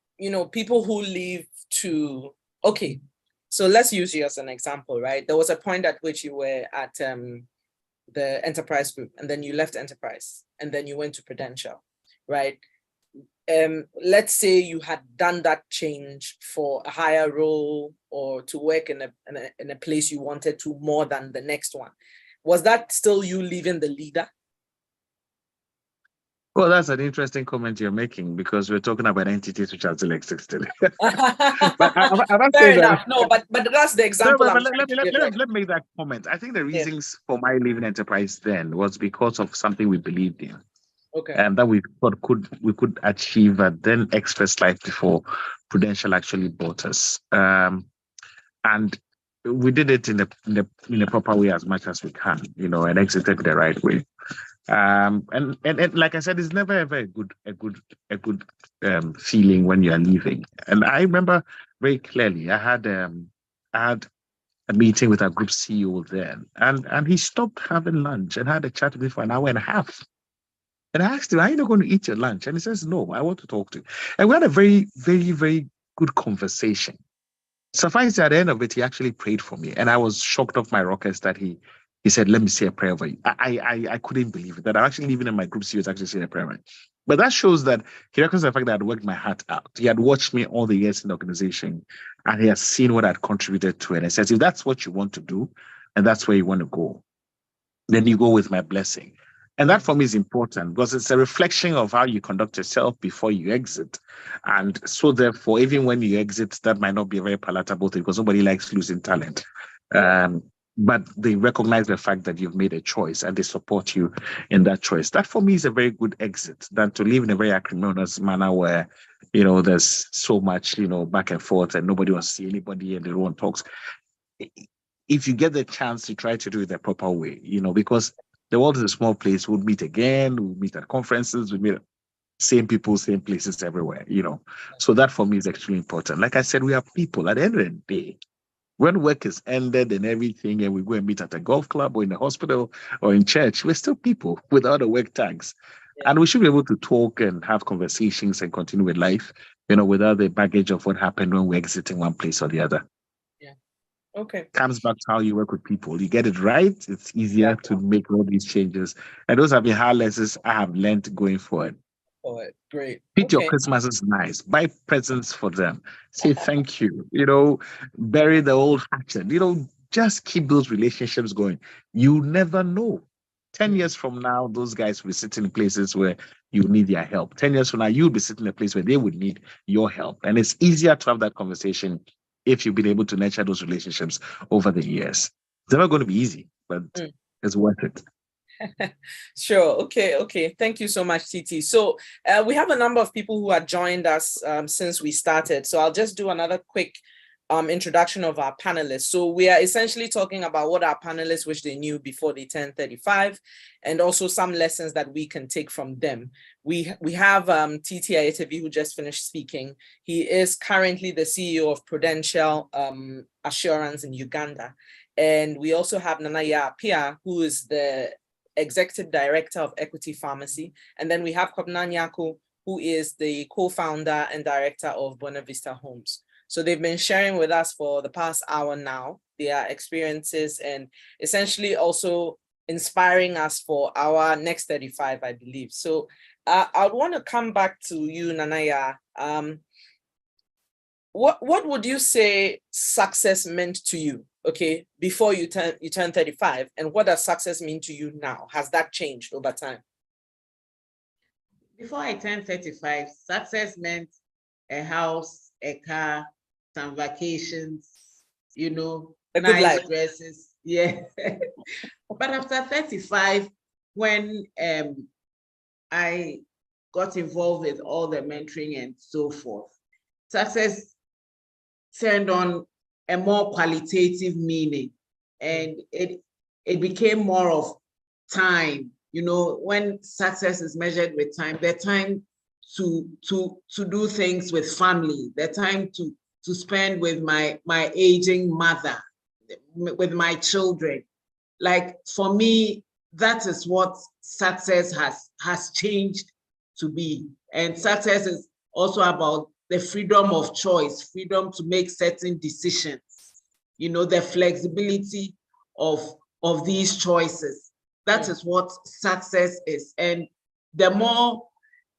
people who leave to, okay, so let's use you as an example, right? There was a point at which you were at the Enterprise Group, and then you left Enterprise, and then you went to Prudential, right? let's say you had done that change for a higher role or to work in a place you wanted to more than the next one, was that still you leaving the leader? Well, that's an interesting comment you're making, because we're talking about entities which are still existing. But Fair enough. No, but that's the example. Let me make that comment. I think the reasons for my leaving enterprise then was because of something we believed in. Okay. And that we thought we could achieve at then Express Life before Prudential actually bought us. And we did it in the proper way as much as we can, and exited the right way. And like I said, it's never ever a good feeling when you are leaving. And I remember very clearly, I had a meeting with our group CEO then, and he stopped having lunch and had a chat with me for an hour and a half. And I asked him, "Are you not going to eat your lunch?" And he says, "No, I want to talk to you." And we had a very, very, very good conversation. Suffice at the end of it, he actually prayed for me, and I was shocked off my rockets that he said, "Let me say a prayer over you." I couldn't believe it, that I'm actually even in my group CEO was actually saying a prayer. But that shows that he recognized the fact that I'd worked my heart out. He had watched me all the years in the organization, and he has seen what I'd contributed to it. And he says, if that's what you want to do, and that's where you want to go, then you go with my blessing. And that for me is important, because it's a reflection of how you conduct yourself before you exit. And so therefore, even when you exit, that might not be a very palatable thing, because nobody likes losing talent. But they recognize the fact that you've made a choice and they support you in that choice. That for me is a very good exit than to live in a very acrimonious manner where, there's so much, back and forth and nobody wants to see anybody and everyone talks. If you get the chance to try to do it the proper way, because the world is a small place, we'll meet again, we'll meet at conferences, we'll meet same people, same places everywhere, So that for me is extremely important. Like I said, we are people. At the end of the day, when work is ended and everything, and we go and meet at a golf club or in a hospital or in church, we're still people without the work tags. Yeah. And we should be able to talk and have conversations and continue with life, without the baggage of what happened when we're exiting one place or the other. Okay. Comes back to how you work with people. You get it right, it's easier to make all these changes. And those have been hard lessons I have learned going forward. Oh, great. Treat your Christmases nice. Buy presents for them. Say thank you. Bury the old hatchet. Just keep those relationships going. You never know. 10 years from now, those guys will be sitting in places where you need their help. 10 years from now, you'll be sitting in a place where they would need your help. And it's easier to have that conversation if you've been able to nurture those relationships over the years. It's never going to be easy, but it's worth it. Sure. Okay. Thank you so much, Titi. So we have a number of people who have joined us since we started. So I'll just do another quick introduction of our panelists. So we are essentially talking about what our panelists wish they knew before they turn 35, and also some lessons that we can take from them. We have Tetteh Ayitevie, who just finished speaking. He is currently the CEO of Prudential Assurance in Uganda. And we also have Yaa Appiah, who is the Executive Director of Equity Pharmacy. And then we have Kwabena Nyarko, who is the co-founder and director of Buena Vista Homes. So they've been sharing with us for the past hour now, their experiences, and essentially also inspiring us for our next 35, I believe. So I want to come back to you, Yaa. What would you say success meant to you, before you turn 35, and what does success mean to you now? Has that changed over time? Before I turned 35, success meant a house, a car, some vacations, nice dresses. Yeah. But after 35, when I got involved with all the mentoring and so forth, success turned on a more qualitative meaning, and it became more of time. When success is measured with time, the time to do things with family, the time to spend with my aging mother, with my children. Like, for me, that is what success has changed to be. And success is also about the freedom of choice, freedom to make certain decisions, the flexibility of these choices. That is what success is. And the more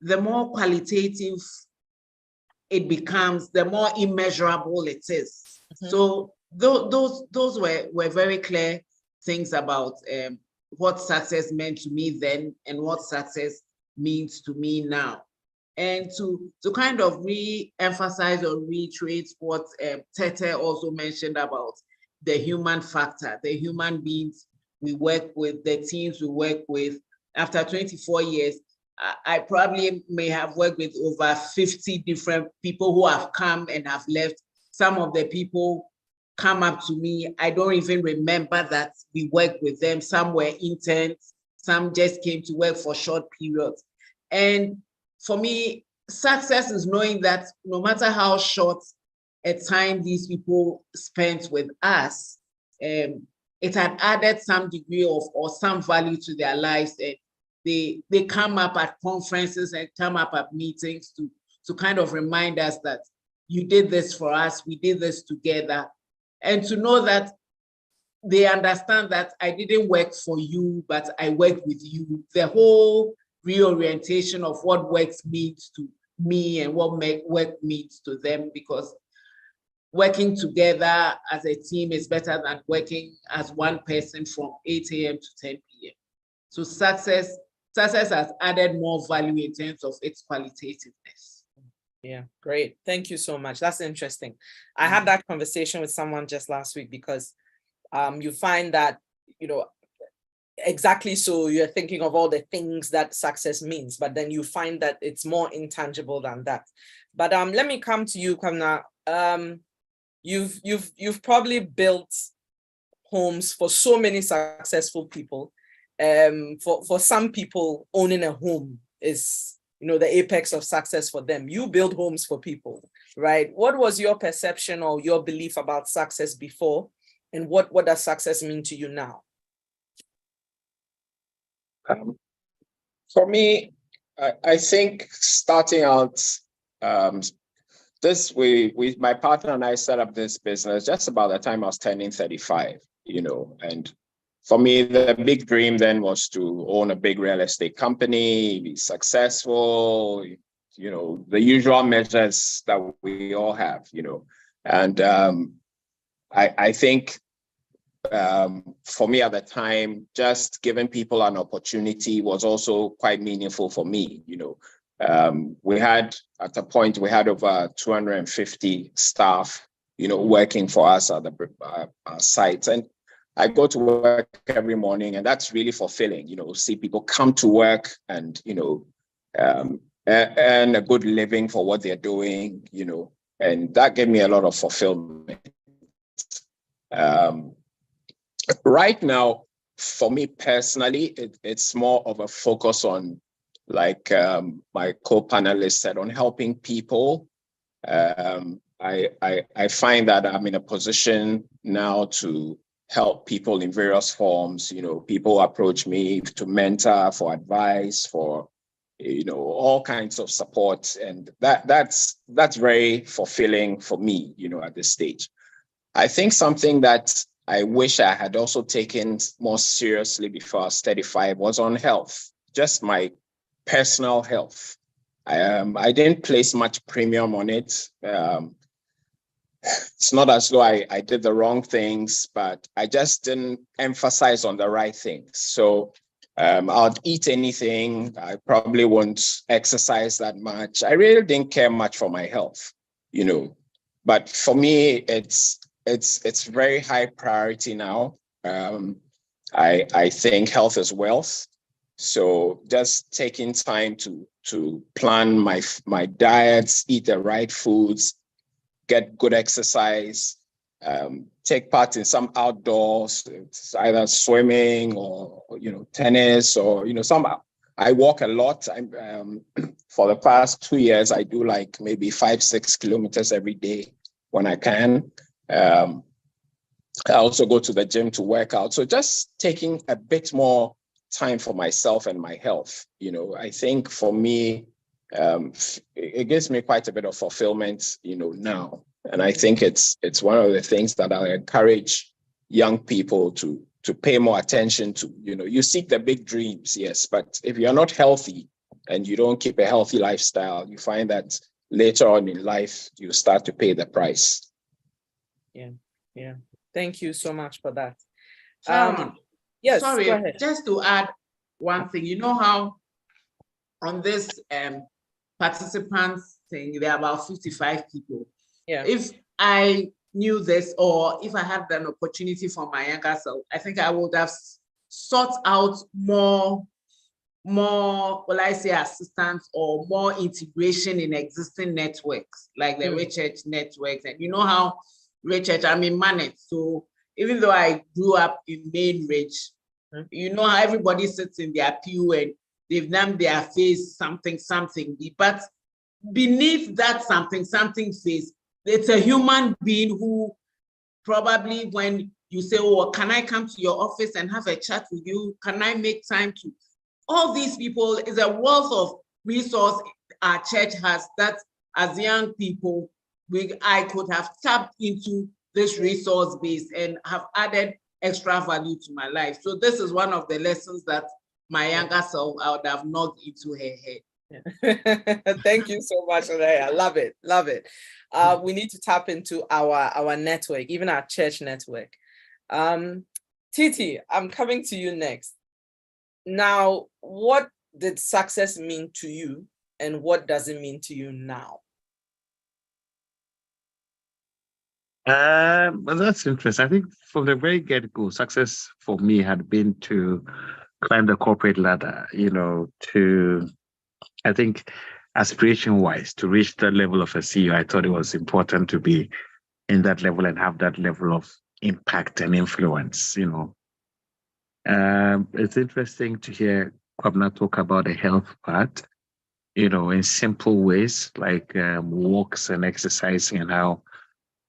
the more qualitative it becomes, the more immeasurable it is. So those were very clear things about what success meant to me then and what success means to me now. And to kind of re-emphasize or reiterate what Tetteh also mentioned about the human factor, the human beings we work with, the teams we work with. After 24 years, I probably may have worked with over 50 different people who have come and have left. Some of the people come up to me. I don't even remember that we worked with them. Some were interns, some just came to work for short periods. And for me, success is knowing that no matter how short a time these people spent with us, it had added some degree of or some value to their lives. And they come up at conferences and come up at meetings to kind of remind us that you did this for us, we did this together. And to know that they understand that I didn't work for you, but I worked with you. The whole reorientation of what work means to me and what work means to them, because working together as a team is better than working as one person from 8 a.m. to 10 p.m. So success has added more value in terms of its qualitativeness. Yeah, great. Thank you so much. That's interesting. I had that conversation with someone just last week because you find that, exactly so you're thinking of all the things that success means, but then you find that it's more intangible than that. But let me come to you, Kwabena. You've probably built homes for so many successful people. For some people, owning a home is the apex of success for them. You build homes for people, right? What was your perception or your belief about success before, and what does success mean to you now? For me, I think starting out, my partner and I set up this business just about the time I was turning 35, and for me, the big dream then was to own a big real estate company, be successful, the usual measures that we all have, and I think for me at the time, just giving people an opportunity was also quite meaningful for me. We had, at a point, we had over 250 staff, working for us at our sites. And I go to work every morning, and that's really fulfilling, see people come to work and, earn a good living for what they're doing, and that gave me a lot of fulfillment. Right now, for me personally, it's more of a focus on, like my co-panelist said, on helping people. I find that I'm in a position now to help people in various forms. People approach me to mentor, for advice, for all kinds of support, and that's very fulfilling for me. At this stage, I think something that I wish I had also taken more seriously before I was 35 was on health, just my personal health. I didn't place much premium on it. It's not as though I did the wrong things, but I just didn't emphasize on the right things. So I'd eat anything. I probably won't exercise that much. I really didn't care much for my health, But for me, it's very high priority now. I think health is wealth. So just taking time to plan my diets, eat the right foods, get good exercise, take part in some outdoors, it's either swimming or tennis or I walk a lot. For the past 2 years, I do like maybe 5-6 kilometers every day when I can. I also go to the gym to work out. So just taking a bit more time for myself and my health. I think for me, it gives me quite a bit of fulfillment, now. And I think it's one of the things that I encourage young people to pay more attention to. You seek the big dreams, yes, but if you're not healthy, and you don't keep a healthy lifestyle, you find that later on in life, you start to pay the price. Yeah. Thank you so much for that. Sharon, Yes, sorry, go ahead. just to add one thing, you know how on this participants thing, there are about 55 people. Yeah. If I knew this, or if I had an opportunity for my younger self, I think I would have sought out more, will I say, assistance or more integration in existing networks, like the research networks. And you know how research, I'm in Manet, so even though I grew up in Main Ridge, you know how everybody sits in their pew and they've named their face something, but beneath that something face, it's a human being who probably, when you say, oh, can I come to your office and have a chat with you? Can I make time to? All these people is a wealth of resource our church has that as young people, I could have tapped into this resource base and have added extra value to my life. So this is one of the lessons that my younger self, I would have knocked into her head. Thank you so much, Anaya. Love it. We need to tap into our network, even our church network. Tetteh, I'm coming to you next. Now, what did success mean to you, and what does it mean to you now? But that's interesting. I think from the very get-go, success for me had been to climb the corporate ladder, I think aspiration-wise, to reach that level of a CEO. I thought it was important to be in that level and have that level of impact and influence, It's interesting to hear Kwabena talk about the health part, in simple ways like walks and exercising and how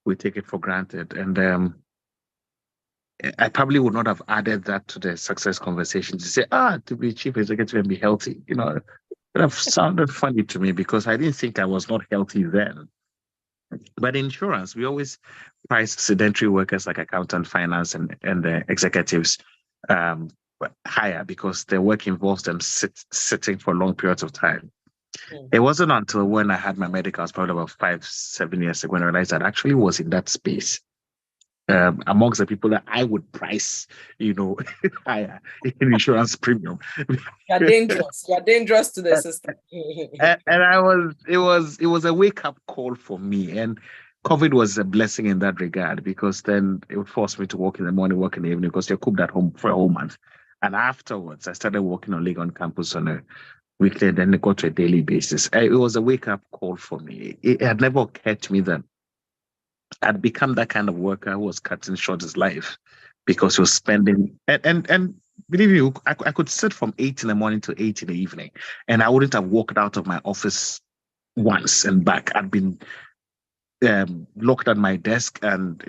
we take it for granted. And I probably would not have added that to the success conversation to say, to be chief executive and be healthy. It would have sounded funny to me because I didn't think I was not healthy then. But in insurance, we always price sedentary workers like accountant, finance, and the executives higher because their work involves them sitting for long periods of time. It wasn't until when I had my medicals, probably about 5-7 years ago, when I realized that I actually was in that space amongst the people that I would price, higher in insurance premium. You're dangerous. You're dangerous to the system. and it was a wake up call for me. And COVID was a blessing in that regard because then it would force me to work in the morning, work in the evening because you're cooped at home for a whole month. And afterwards, I started working on Legon campus on a weekly, and then it got to a daily basis. It was a wake-up call for me. It had never occurred to me that I'd become that kind of worker who was cutting short his life because he was spending and believe you, I could sit from 8 in the morning to 8 in the evening, and I wouldn't have walked out of my office once and back. I'd been locked at my desk, and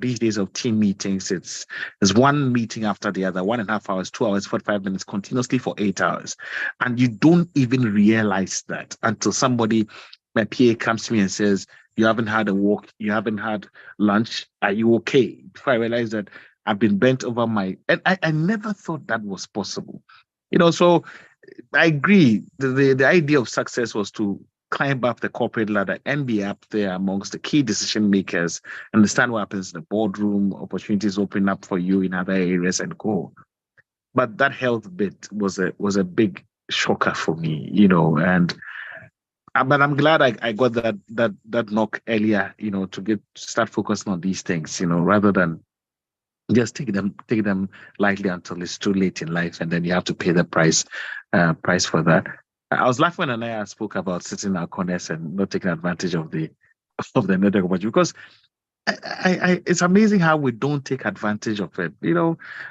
these days of team meetings, there's one meeting after the other, 1.5 hours, 2 hours, 45 minutes, continuously for 8 hours. And you don't even realize that until my PA comes to me and says, you haven't had a walk, you haven't had lunch, are you okay? Before I realized that I've been bent over and I never thought that was possible. So I agree. The idea of success was to climb up the corporate ladder and be up there amongst the key decision makers, understand what happens in the boardroom, opportunities open up for you in other areas, and go. But that health bit was a big shocker for me, and but I'm glad I got that knock earlier, to start focusing on these things, rather than just take them lightly until it's too late in life, and then you have to pay the price for that. I was laughing when Anaya spoke about sitting in our corners and not taking advantage of the network, because it's amazing how we don't take advantage of it,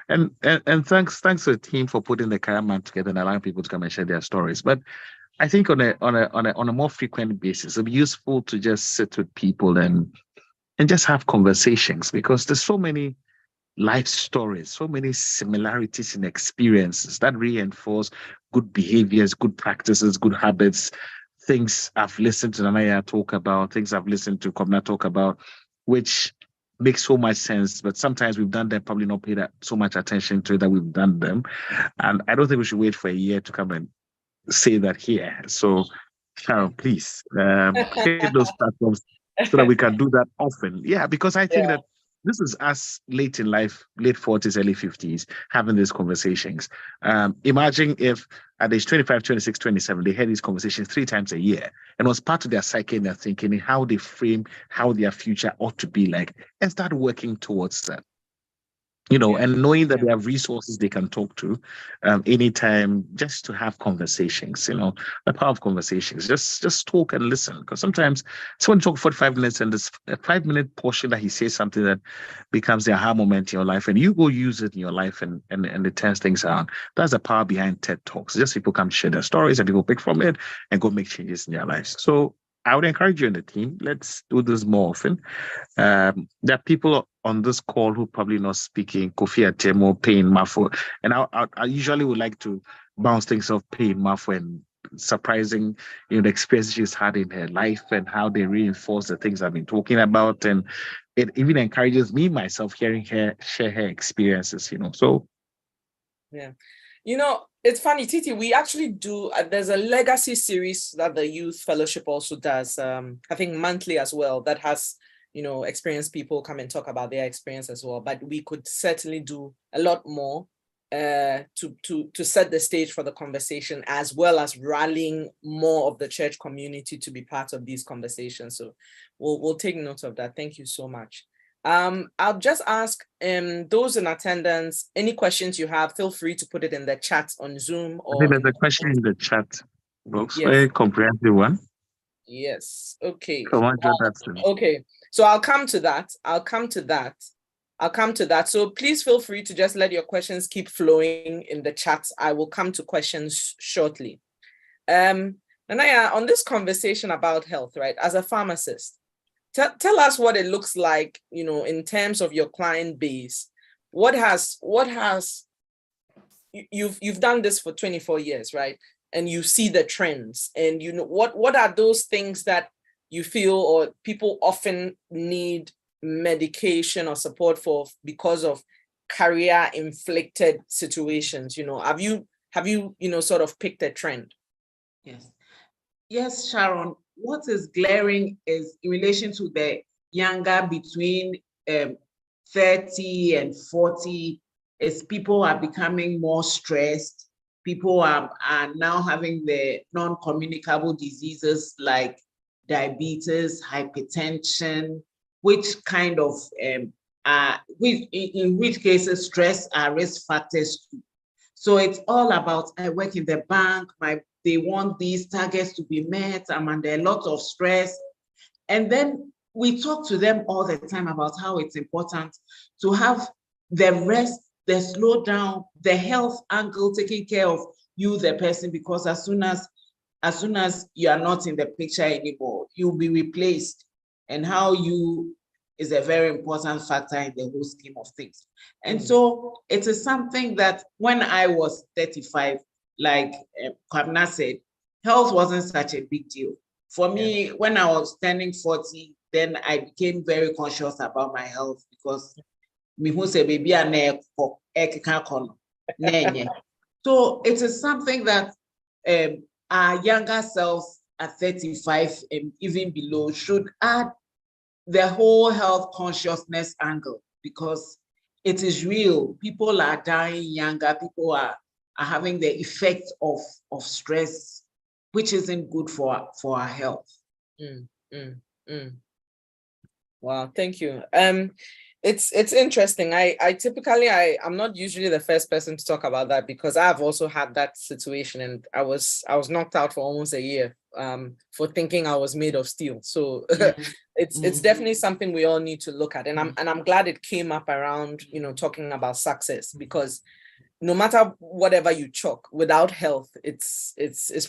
And thanks to the team for putting the Karaman together and allowing people to come and share their stories. But I think on a more frequent basis, it'd be useful to just sit with people and just have conversations, because there's so many life stories, so many similarities in experiences that reinforce good behaviors, good practices, good habits, things I've listened to Anaya talk about, things I've listened to Kwabena talk about, which makes so much sense. But sometimes we've done them, probably not paid so much attention to it that we've done them. And I don't think we should wait for a year to come and say that here. So, Sharon, please create those platforms so that we can do that often. Yeah, because I think that this is us late in life, late 40s, early 50s, having these conversations. Imagine if at age 25, 26, 27, they had these conversations 3 times a year and was part of their psyche and their thinking and how they frame how their future ought to be like and start working towards that. And knowing that they have resources they can talk to anytime, just to have conversations, the power of conversations, just talk and listen. Because sometimes someone talk 45 minutes and this a 5-minute portion that he says something that becomes the aha moment in your life, and you go use it in your life and it turns things around. That's the power behind TED Talks. Just people come share their stories and people pick from it and go make changes in their lives. So I would encourage you and the team, let's do this more often. There are people on this call who probably not speaking Kofi Atemo, Pain Mafo, and I usually would like to bounce things off Pain Mafo and surprising, the experiences she's had in her life and how they reinforce the things I've been talking about, and it even encourages me myself hearing her share her experiences. So yeah. It's funny, Titi, we actually do, there's a legacy series that the Youth Fellowship also does, I think monthly as well, that has, experienced people come and talk about their experience as well. But we could certainly do a lot more to set the stage for the conversation, as well as rallying more of the church community to be part of these conversations. So we'll take note of that. Thank you so much. I'll just ask those in attendance, any questions you have, feel free to put it in the chat on Zoom. I think there's a question in the chat box, yes. very comprehensive one. Yes, okay. Come on, Jonathan. Okay, so I'll come to that. So please feel free to just let your questions keep flowing in the chat. I will come to questions shortly. Nanaya, on this conversation about health, right, as a pharmacist, tell us what it looks like, in terms of your client base. You've done this for 24 years, right? And you see the trends, and what are those things that you feel or people often need medication or support for because of career inflicted situations? Have you sort of picked a trend? Yes, Sharon. What is glaring is in relation to the younger between 30 and 40, is people are becoming more stressed. People are now having the non-communicable diseases like diabetes, hypertension, which kind of, in which cases stress are risk factors too. So it's all about, I work in the bank, they want these targets to be met, I'm under a lot of stress. And then we talk to them all the time about how it's important to have the rest, the slow down, the health angle taking care of you, the person, because as soon as you are not in the picture anymore, you'll be replaced. And how you is a very important factor in the whole scheme of things. And so it is something that when I was 35, like Kwabena said, health wasn't such a big deal. For me, when I was turning 40, then I became very conscious about my health, because me who say baby so it is something that our younger selves at 35 and even below should add the whole health consciousness angle, because it is real. People are dying younger. People are having the effect of stress, which isn't good for our health. Wow, thank you. It's interesting. I'm not usually the first person to talk about that, because I've also had that situation, and I was knocked out for almost a year for thinking I was made of steel. So it's definitely something we all need to look at, and I'm glad it came up around talking about success, because no matter whatever you chalk, without health, it's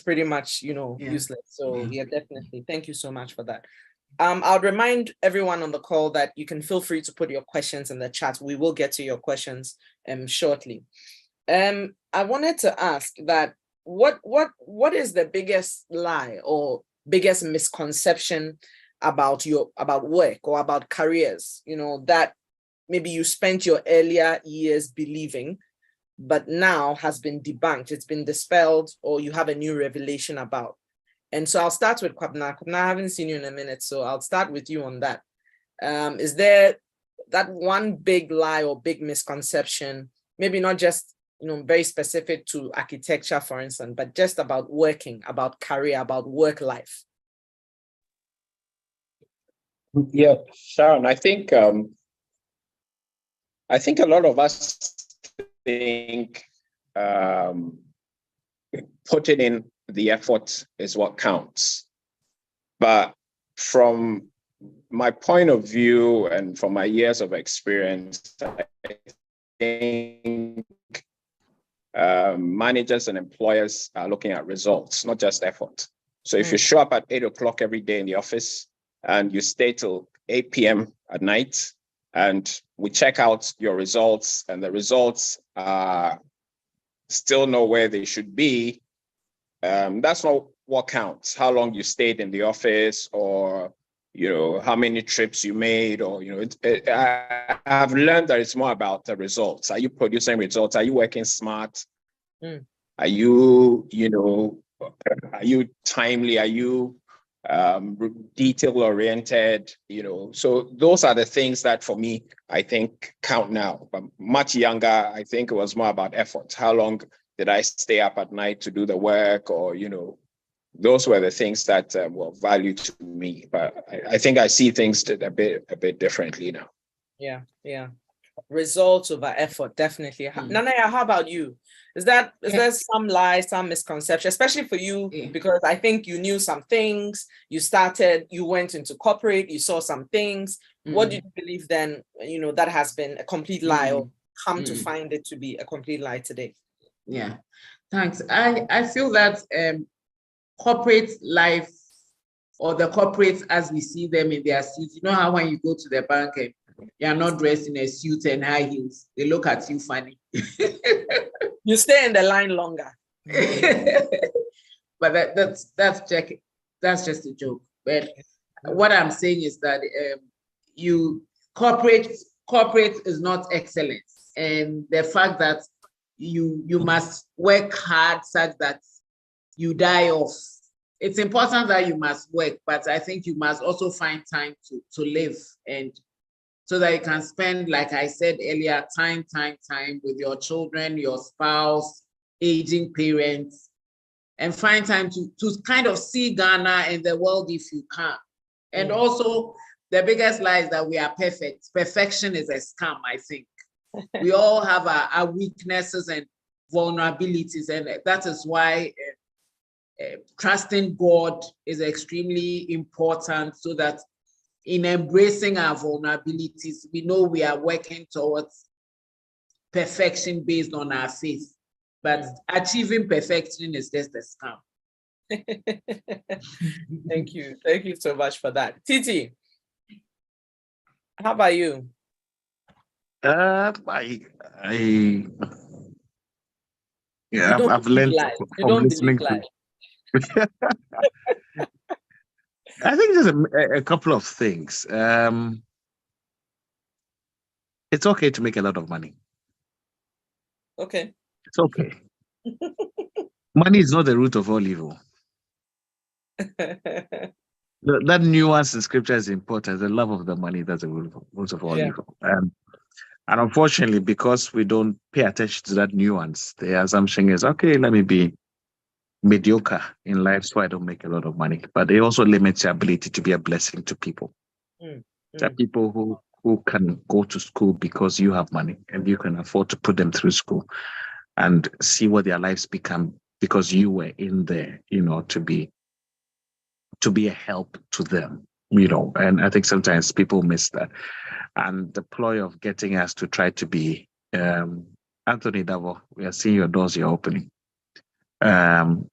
pretty much useless. So yeah, definitely. Thank you so much for that. I'll remind everyone on the call that you can feel free to put your questions in the chat. We will get to your questions shortly. I wanted to ask that what is the biggest lie or biggest misconception about work or about careers, that maybe you spent your earlier years believing, but now has been debunked, it's been dispelled, or you have a new revelation about. And so I'll start with Kwabena. Kwabena, I haven't seen you in a minute, so I'll start with you on that. Is there that one big lie or big misconception, maybe not just very specific to architecture, for instance, but just about working, about career, about work life? Yeah, Sharon, I think a lot of us think putting in the effort is what counts. But from my point of view and from my years of experience, I think managers and employers are looking at results, not just effort. So if you show up at 8 o'clock every day in the office and you stay till 8 p.m. at night, and we check out your results and the results are still not where they should be, that's not what counts. How long you stayed in the office, or how many trips you made, or I've learned that it's more about the results. Are you producing results? Are you working smart? Are you are you timely? Are you detail oriented? So those are the things that for me I think count now. But much younger, I think it was more about effort. How long did I stay up at night to do the work, or those were the things that were valued to me. But I think I see things a bit differently now. Yeah. Results over effort, definitely. Nanaya, how about you? Is there some lie, some misconception, especially for you, because I think you knew some things, you went into corporate, you saw some things. What do you believe then, that has been a complete lie, or come to find it to be a complete lie today? Yeah, thanks. I feel that corporate life, or the corporates as we see them in their suits, how when you go to the bank and you're not dressed in a suit and high heels, they look at you funny. You stay in the line longer. But that's just a joke. But what I'm saying is that corporate is not excellence, and the fact that you must work hard such that you die off. It's important that you must work, but I think you must also find time to live, and so that you can spend, like I said earlier, time with your children, your spouse, aging parents, and find time to kind of see Ghana and the world if you can. And also, the biggest lie is that we are perfect. Perfection is a scam, I think. We all have our weaknesses and vulnerabilities, and that is why trusting God is extremely important, so that in embracing our vulnerabilities, we know we are working towards perfection based on our faith. But achieving perfection is just a scam. Thank you so much for that. Titi, how about you? I've learned from listening to. I think there's a couple of things. It's okay to make a lot of money. Okay. It's okay. Money is not the root of all evil. That nuance in scripture is important. The love of the money, that's the root of all evil. And unfortunately, because we don't pay attention to that nuance, the assumption is, okay, let me be mediocre in life so I don't make a lot of money. But it also limits your ability to be a blessing to people. There are people who can go to school because you have money and you can afford to put them through school and see what their lives become because you were in there, to be a help to them, and I think sometimes people miss that. And the ploy of getting us to try to be Anthony Davo, we are seeing your doors you're opening. The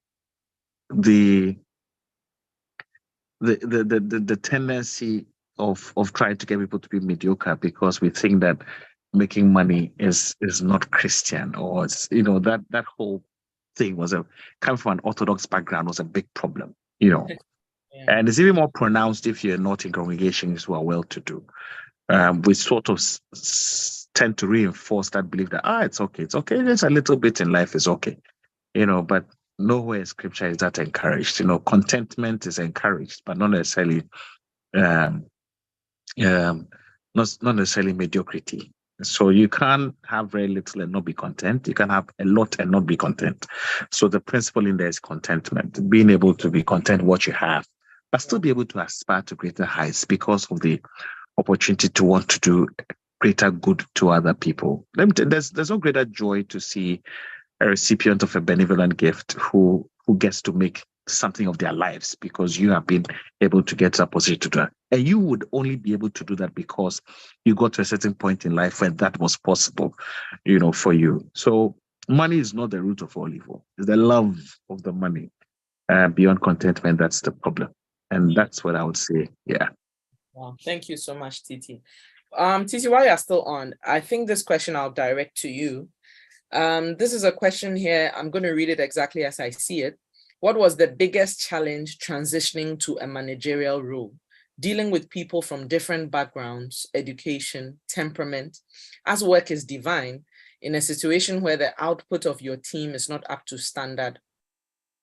tendency of trying to get people to be mediocre because we think that making money is not Christian, or it's, that whole thing coming from an Orthodox background was a big problem, and it's even more pronounced if you're not in congregations who are well-to-do. We sort of tend to reinforce that belief that, it's okay. Just a little bit in life is okay, but nowhere in scripture is that encouraged. Contentment is encouraged, but not necessarily, um, not necessarily mediocrity. So you can't have very little and not be content. You can have a lot and not be content. So the principle in there is contentment, being able to be content what you have, but still be able to aspire to greater heights because of the opportunity to want to do greater good to other people. There's no greater joy to see a recipient of a benevolent gift who gets to make something of their lives because you have been able to get to a position to do that. And you would only be able to do that because you got to a certain point in life when that was possible, for you. So money is not the root of all evil. It's the love of the money. Beyond contentment, that's the problem. And that's what I would say. Yeah. Wow. Thank you so much, Titi. Titi, while you're still on, I think this question I'll direct to you. This is a question here. I'm going to read it exactly as I see it. What was the biggest challenge transitioning to a managerial role, dealing with people from different backgrounds, education, temperament, as work is divine, in a situation where the output of your team is not up to standard,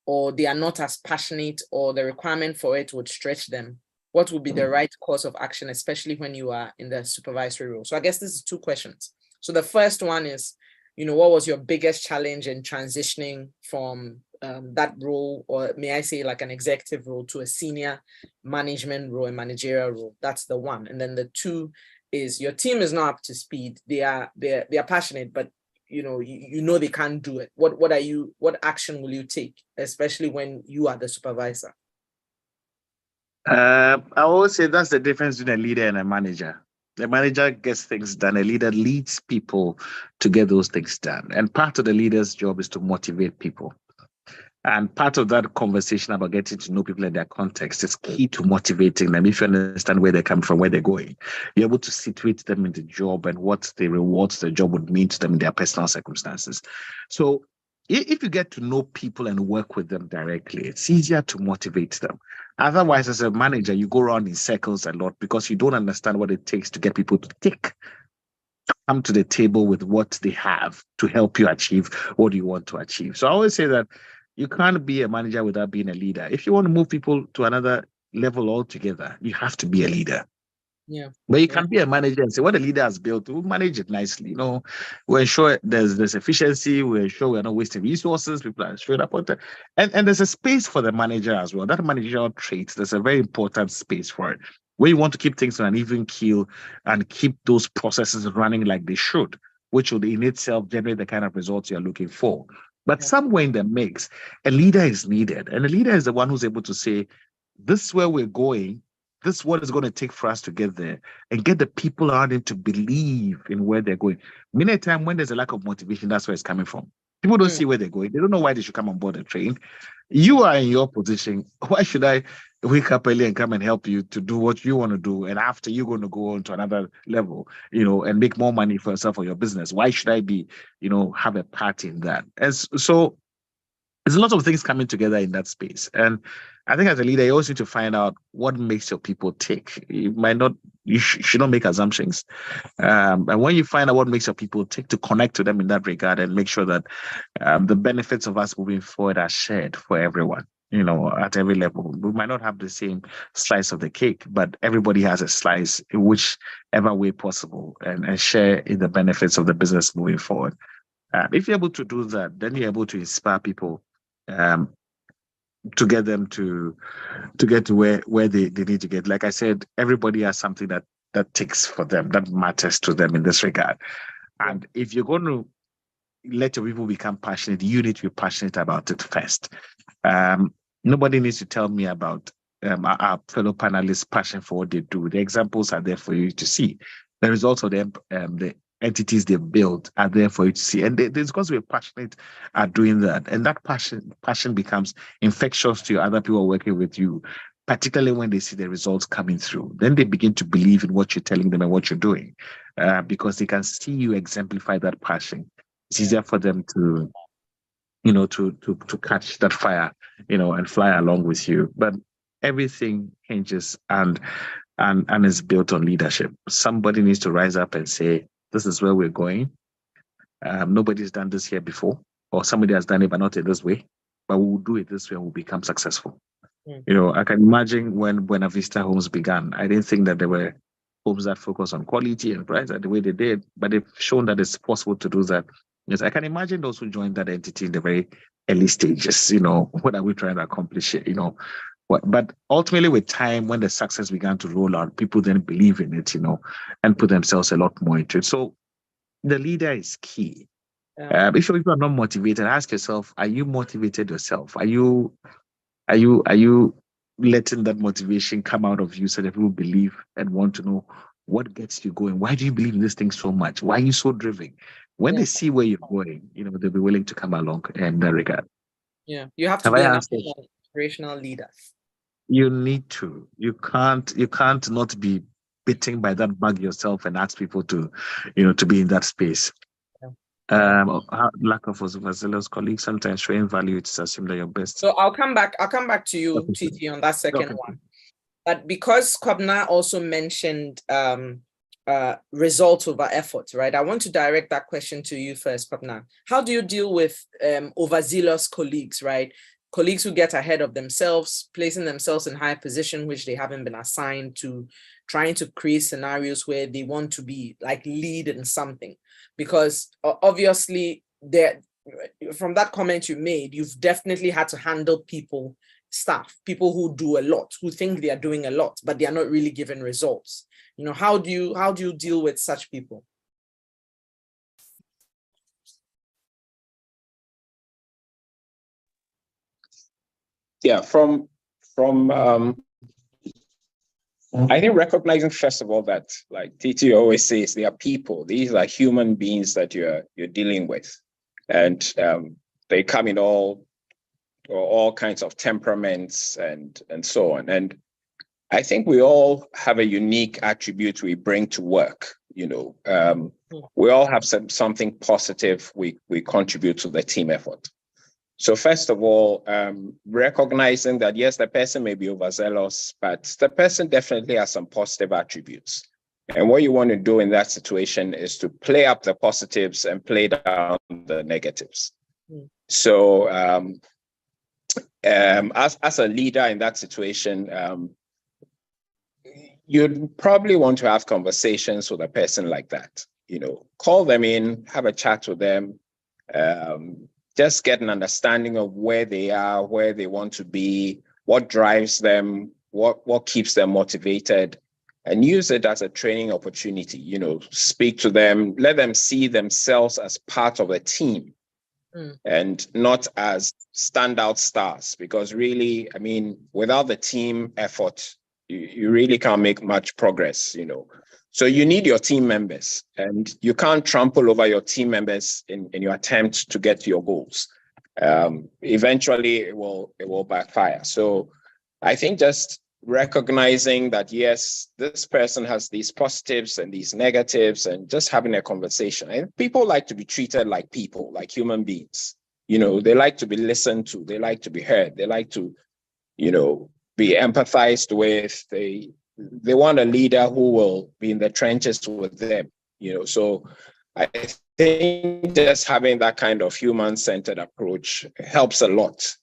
or they are not as passionate, or the requirement for it would stretch them? What would be the right course of action, especially when you are in the supervisory role? So I guess this is two questions. So the first one is, what was your biggest challenge in transitioning from that role, or may I say like an executive role, to a senior management role, a managerial role? That's the one. And then the two is your team is not up to speed. They are passionate, but they can't do it. What action will you take, especially when you are the supervisor? I always say that's the difference between a leader and a manager. The manager gets things done. A leader leads people to get those things done. And part of the leader's job is to motivate people. And part of that conversation about getting to know people in their context is key to motivating them. If you understand where they come from, where they're going, you're able to situate them in the job and what the rewards the job would mean to them in their personal circumstances. So if you get to know people and work with them directly, it's easier to motivate them. Otherwise, as a manager, you go around in circles a lot because you don't understand what it takes to get people to come to the table with what they have to help you achieve what you want to achieve. So I always say that you can't be a manager without being a leader. If you want to move people to another level altogether, you have to be a leader. Yeah. But you can be a manager and say, what the leader has built, we'll manage it nicely. We ensure there's efficiency, we ensure we're not wasting resources, people are straight up on that. And there's a space for the manager as well. That managerial trait, there's a very important space for it. Where you want to keep things on an even keel and keep those processes running like they should, which will in itself generate the kind of results you're looking for. But somewhere in the mix, a leader is needed. And a leader is the one who's able to say, this is where we're going. This is what it's going to take for us to get there, and get the people around him to believe in where they're going. Many times when there's a lack of motivation, that's where it's coming from. People don't see where they're going. They don't know why they should come on board the train. You are in your position. Why should I wake up early and come and help you to do what you want to do? And after you're going to go on to another level, and make more money for yourself or your business. Why should I be, have a part in that? So there's a lot of things coming together in that space. And I think as a leader, you also need to find out what makes your people tick. You should not make assumptions. And when you find out what makes your people tick, to connect to them in that regard and make sure that the benefits of us moving forward are shared for everyone, at every level. We might not have the same slice of the cake, but everybody has a slice in whichever way possible and share in the benefits of the business moving forward. If you're able to do that, then you're able to inspire people to get them to get to where they need to get. Like I said, everybody has something that ticks for them, that matters to them in this regard. And if you're going to let your people become passionate, you need to be passionate about it first. Nobody needs to tell me about our fellow panelists' passion for what they do. The examples are there for you to see. The results of the entities they build are there for you to see. And there's because we're passionate at doing that. And that passion becomes infectious to your other people working with you, particularly when they see the results coming through. Then they begin to believe in what you're telling them and what you're doing, because they can see you exemplify that passion. It's easier for them to catch that fire, and fly along with you. But everything hinges and is built on leadership. Somebody needs to rise up and say, this is where we're going. Nobody's done this here before, or somebody has done it, but not in this way. But we'll do it this way and we'll become successful. I can imagine when Buena Vista Homes began, I didn't think that there were homes that focus on quality and price the way they did, but they've shown that it's possible to do that. Yes, I can imagine those who joined that entity in the very early stages, what are we trying to accomplish here, But ultimately, with time, when the success began to roll out, people then believe in it, and put themselves a lot more into it. So the leader is key. If you are not motivated, ask yourself: are you motivated yourself? Are you letting that motivation come out of you so that people believe and want to know what gets you going? Why do you believe in this thing so much? Why are you so driven? When they see where you're going, they'll be willing to come along in that regard. Yeah, you have to be an inspirational leader. You need to. You can't not be bitten by that bug yourself and ask people to, to be in that space. Lack of overzealous colleagues, sometimes showing value, it's assumed that you're best. So I'll come back to you, Tetteh, on that second one. But because Kwabena also mentioned result over effort, right? I want to direct that question to you first, Kwabena. How do you deal with overzealous colleagues, right? Colleagues who get ahead of themselves, placing themselves in high position, which they haven't been assigned to, trying to create scenarios where they want to be like lead in something. Because obviously, from that comment you made, you've definitely had to handle people who do a lot, who think they are doing a lot, but they are not really giving results. How do you deal with such people? Yeah, from I think recognizing first of all that, like Tetteh always says, they are people. These are human beings that you're dealing with, and they come in all kinds of temperaments and so on. And I think we all have a unique attribute we bring to work. We all have something positive we contribute to the team effort. So first of all, recognizing that, yes, the person may be overzealous, but the person definitely has some positive attributes. And what you want to do in that situation is to play up the positives and play down the negatives. So as a leader in that situation, you'd probably want to have conversations with a person like that. Call them in, have a chat with them, just get an understanding of where they are, where they want to be, what drives them, what keeps them motivated, and use it as a training opportunity. Speak to them, let them see themselves as part of a team and not as standout stars, because really, without the team effort, you really can't make much progress, So you need your team members, and you can't trample over your team members in your attempt to get to your goals. Eventually, it will backfire. So I think just recognizing that, yes, this person has these positives and these negatives, and just having a conversation. And people like to be treated like people, like human beings. They like to be listened to. They like to be heard. They like to, be empathized with. They want a leader who will be in the trenches with them, So I think just having that kind of human-centered approach helps a lot,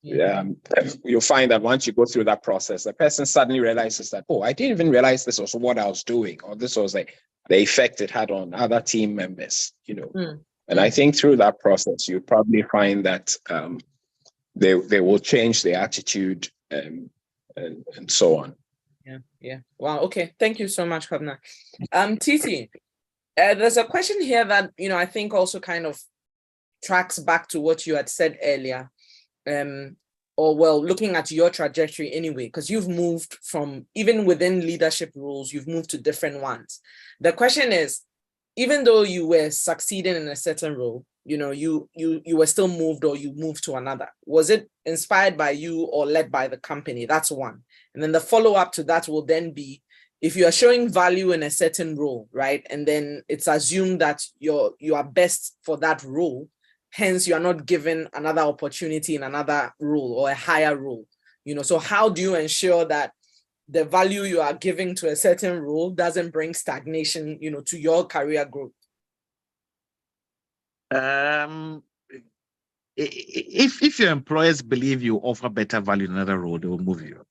You'll find that once you go through that process, the person suddenly realizes that, I didn't even realize this was what I was doing, or this was the effect it had on other team members, And I think through that process, you probably find that they will change their attitude and so on. Yeah. Wow. Okay. Thank you so much, Kwabena. Tetteh, there's a question here that, I think also kind of tracks back to what you had said earlier. Looking at your trajectory anyway, because you've moved from, even within leadership roles, you've moved to different ones. The question is, even though you were succeeding in a certain role, you were still moved, or you moved to another. Was it inspired by you or led by the company? That's one. And then the follow-up to that will then be, if you are showing value in a certain role, right? And then it's assumed that you are best for that role, hence you are not given another opportunity in another role or a higher role. So how do you ensure that the value you are giving to a certain role doesn't bring stagnation, to your career growth? If your employers believe you offer better value in another role, they will move you.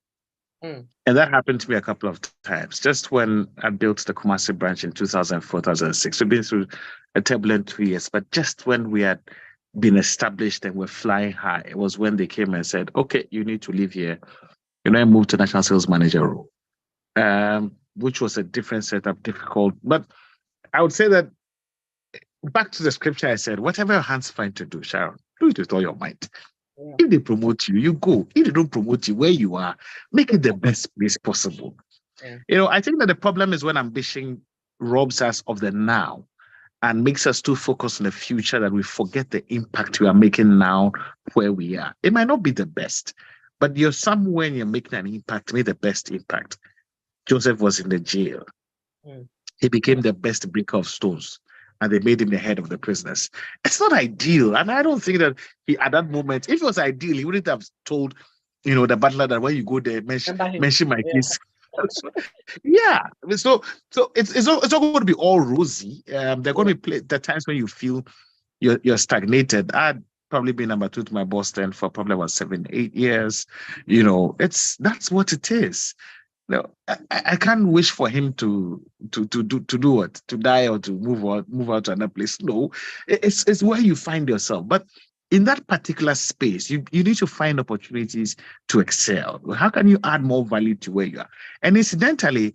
Mm. And that happened to me a couple of times. Just when I built the Kumasi branch in 2004, 2006, we've been through a turbulent 2 years, but just when we had been established and we're flying high, it was when they came and said, okay, you need to leave here. I moved to national sales manager role, which was a different setup, difficult. But I would say that back to the scripture, I said, whatever your hands find to do, Sharon, do it with all your might. Yeah. If they promote you, you go. If they don't promote you, where you are, make it the best place possible. Yeah. I think that the problem is when ambition robs us of the now and makes us too focused on the future that we forget the impact we are making now where we are. It might not be the best, but you're somewhere and you're making an impact, make the best impact. Joseph was in the jail. Mm. He became the best breaker of stones, and they made him the head of the prisoners. It's not ideal. And I don't think that he, at that moment, if it was ideal, he wouldn't have told, the butler that when you go there, mention my case. Yeah. So it's not going to be all rosy. There are going to be the times when you feel you're stagnated. I'd probably been number 2 to my boss then for probably about 7, 8 years. That's what it is. No, I can't wish for him to do what, to die or to move out to another place. No, it's where you find yourself. But in that particular space, you need to find opportunities to excel. How can you add more value to where you are? And incidentally,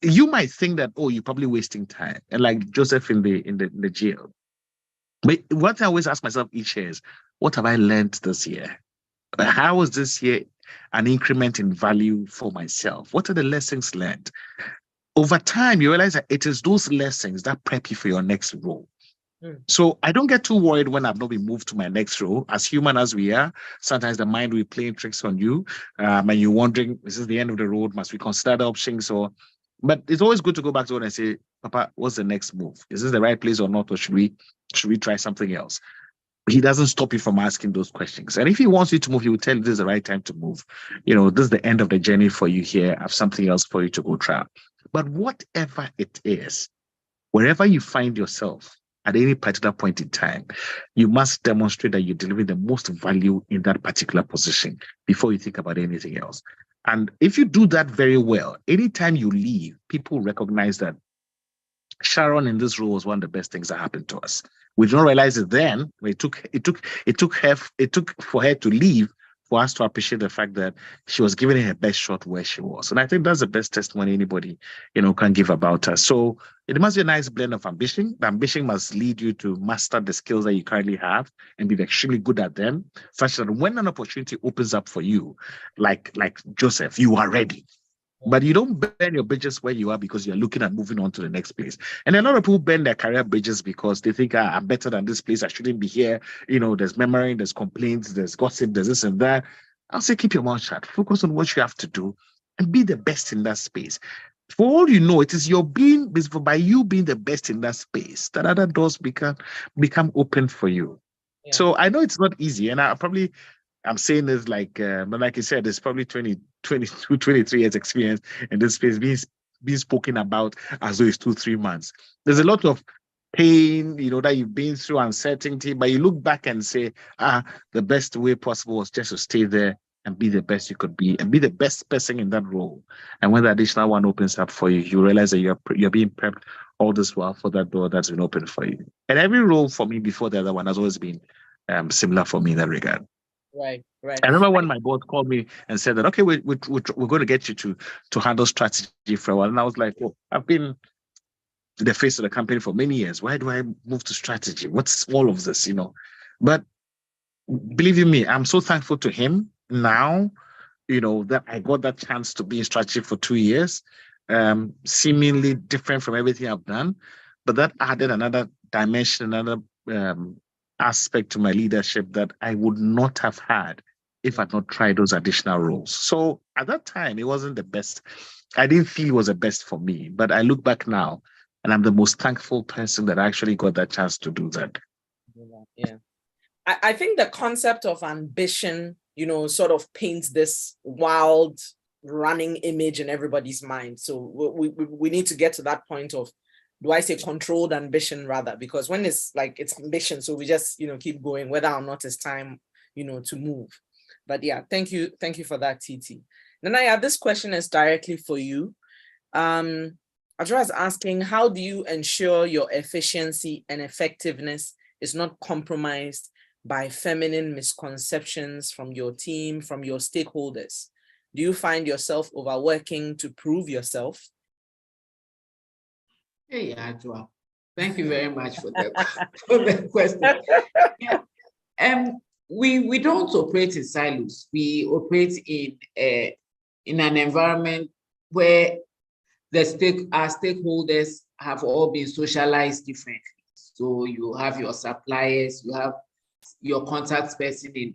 you might think that, oh, you're probably wasting time, and like Joseph in the jail. But what I always ask myself each year is, what have I learned this year? How was this year an increment in value for myself? What are the lessons learned? Over time, you realize that it is those lessons that prep you for your next role. Mm. So I don't get too worried when I've not been moved to my next role. As human as we are, sometimes the mind will be playing tricks on you, and you're wondering, is this the end of the road? Must we consider the options? But it's always good to go back to it and say, Papa, what's the next move? Is this the right place or not? Or should we try something else? He doesn't stop you from asking those questions. And if he wants you to move, he will tell you this is the right time to move. This is the end of the journey for you here. I have something else for you to go try. But whatever it is, wherever you find yourself at any particular point in time, you must demonstrate that you deliver the most value in that particular position before you think about anything else. And if you do that very well, anytime you leave, people recognize that Sharon in this role was one of the best things that happened to us. We don't realize it then. It took for her to leave for us to appreciate the fact that she was giving it her best shot where she was. And I think that's the best testimony anybody, can give about her. So it must be a nice blend of ambition. The ambition must lead you to master the skills that you currently have and be extremely good at them, such that when an opportunity opens up for you, like Joseph, you are ready. But you don't burn your bridges where you are because you're looking at moving on to the next place. And a lot of people burn their career bridges because they think, I'm better than this place. I shouldn't be here. There's murmuring, there's complaints, there's gossip, there's this and that. I'll say, keep your mouth shut. Focus on what you have to do and be the best in that space. For all you know, it is by you being the best in that space that other doors become open for you. Yeah. So I know it's not easy. And I'm saying this but like you said, there's probably 22, 23 years experience in this space being spoken about as though it's 2-3 months. There's a lot of pain, that you've been through, uncertainty, but you look back and say, the best way possible was just to stay there and be the best you could be and be the best person in that role. And when the additional one opens up for you, you realize that you're being prepped all this while for that door that's been opened for you. And every role for me before the other one has always been similar for me in that regard. Right. I remember when my boss called me and said that, okay, we're going to get you to handle strategy for a while. And I was like, well, I've been the face of the company for many years. Why do I move to strategy? What's all of this, But believe you me, I'm so thankful to him now, that I got that chance to be in strategy for 2 years, seemingly different from everything I've done. But that added another dimension, another aspect to my leadership that I would not have had if I'd not tried those additional roles. So at that time, it wasn't the best. I didn't feel it was the best for me, but I look back now and I'm the most thankful person that I actually got that chance to do that. Yeah. I think the concept of ambition, sort of paints this wild running image in everybody's mind. So we need to get to that point of, do I say controlled ambition rather? Because when it's like it's ambition, so we just keep going, whether or not it's time to move. But yeah, thank you for that, TT. Nanaya, this question is directly for you. Adra is asking, how do you ensure your efficiency and effectiveness is not compromised by feminine misconceptions from your team, from your stakeholders? Do you find yourself overworking to prove yourself? Hey, Adra, thank you very much for that question. Yeah. We don't operate in silos. We operate in an environment where our stakeholders have all been socialized differently. So you have your suppliers, you have your contact person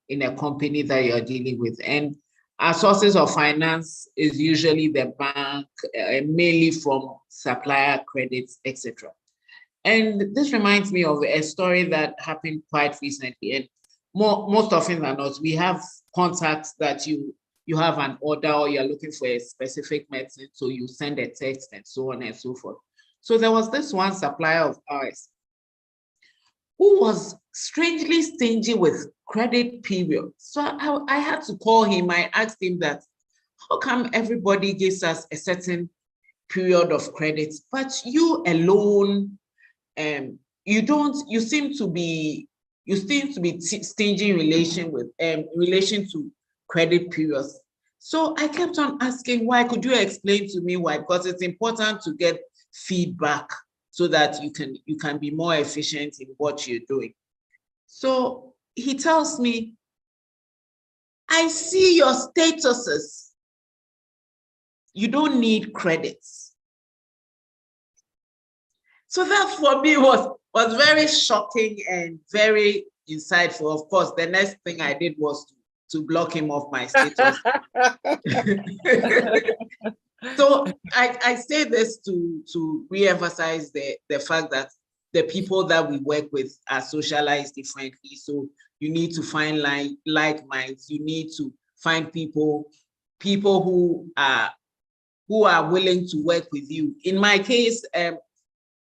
in a company that you're dealing with. And our sources of finance is usually the bank, mainly from supplier credits, etc. And this reminds me of a story that happened quite recently. And most often than not, we have contacts that you have an order or you're looking for a specific medicine, so you send a text and so on and so forth. So there was this one supplier of ours who was strangely stingy with credit period. So I had to call him. I asked him that, how come everybody gives us a certain period of credit, but you alone, you seem to be stingy in relation to credit periods. So I kept on asking, why? Could you explain to me why? Because it's important to get feedback so that you can be more efficient in what you're doing. So he tells me, I see your statuses. You don't need credits. So that for me was very shocking and very insightful. Of course, the next thing I did was to block him off my status. So I say this to re-emphasize the fact that the people that we work with are socialized differently. So you need to find like minds. You need to find people who are willing to work with you. In my case,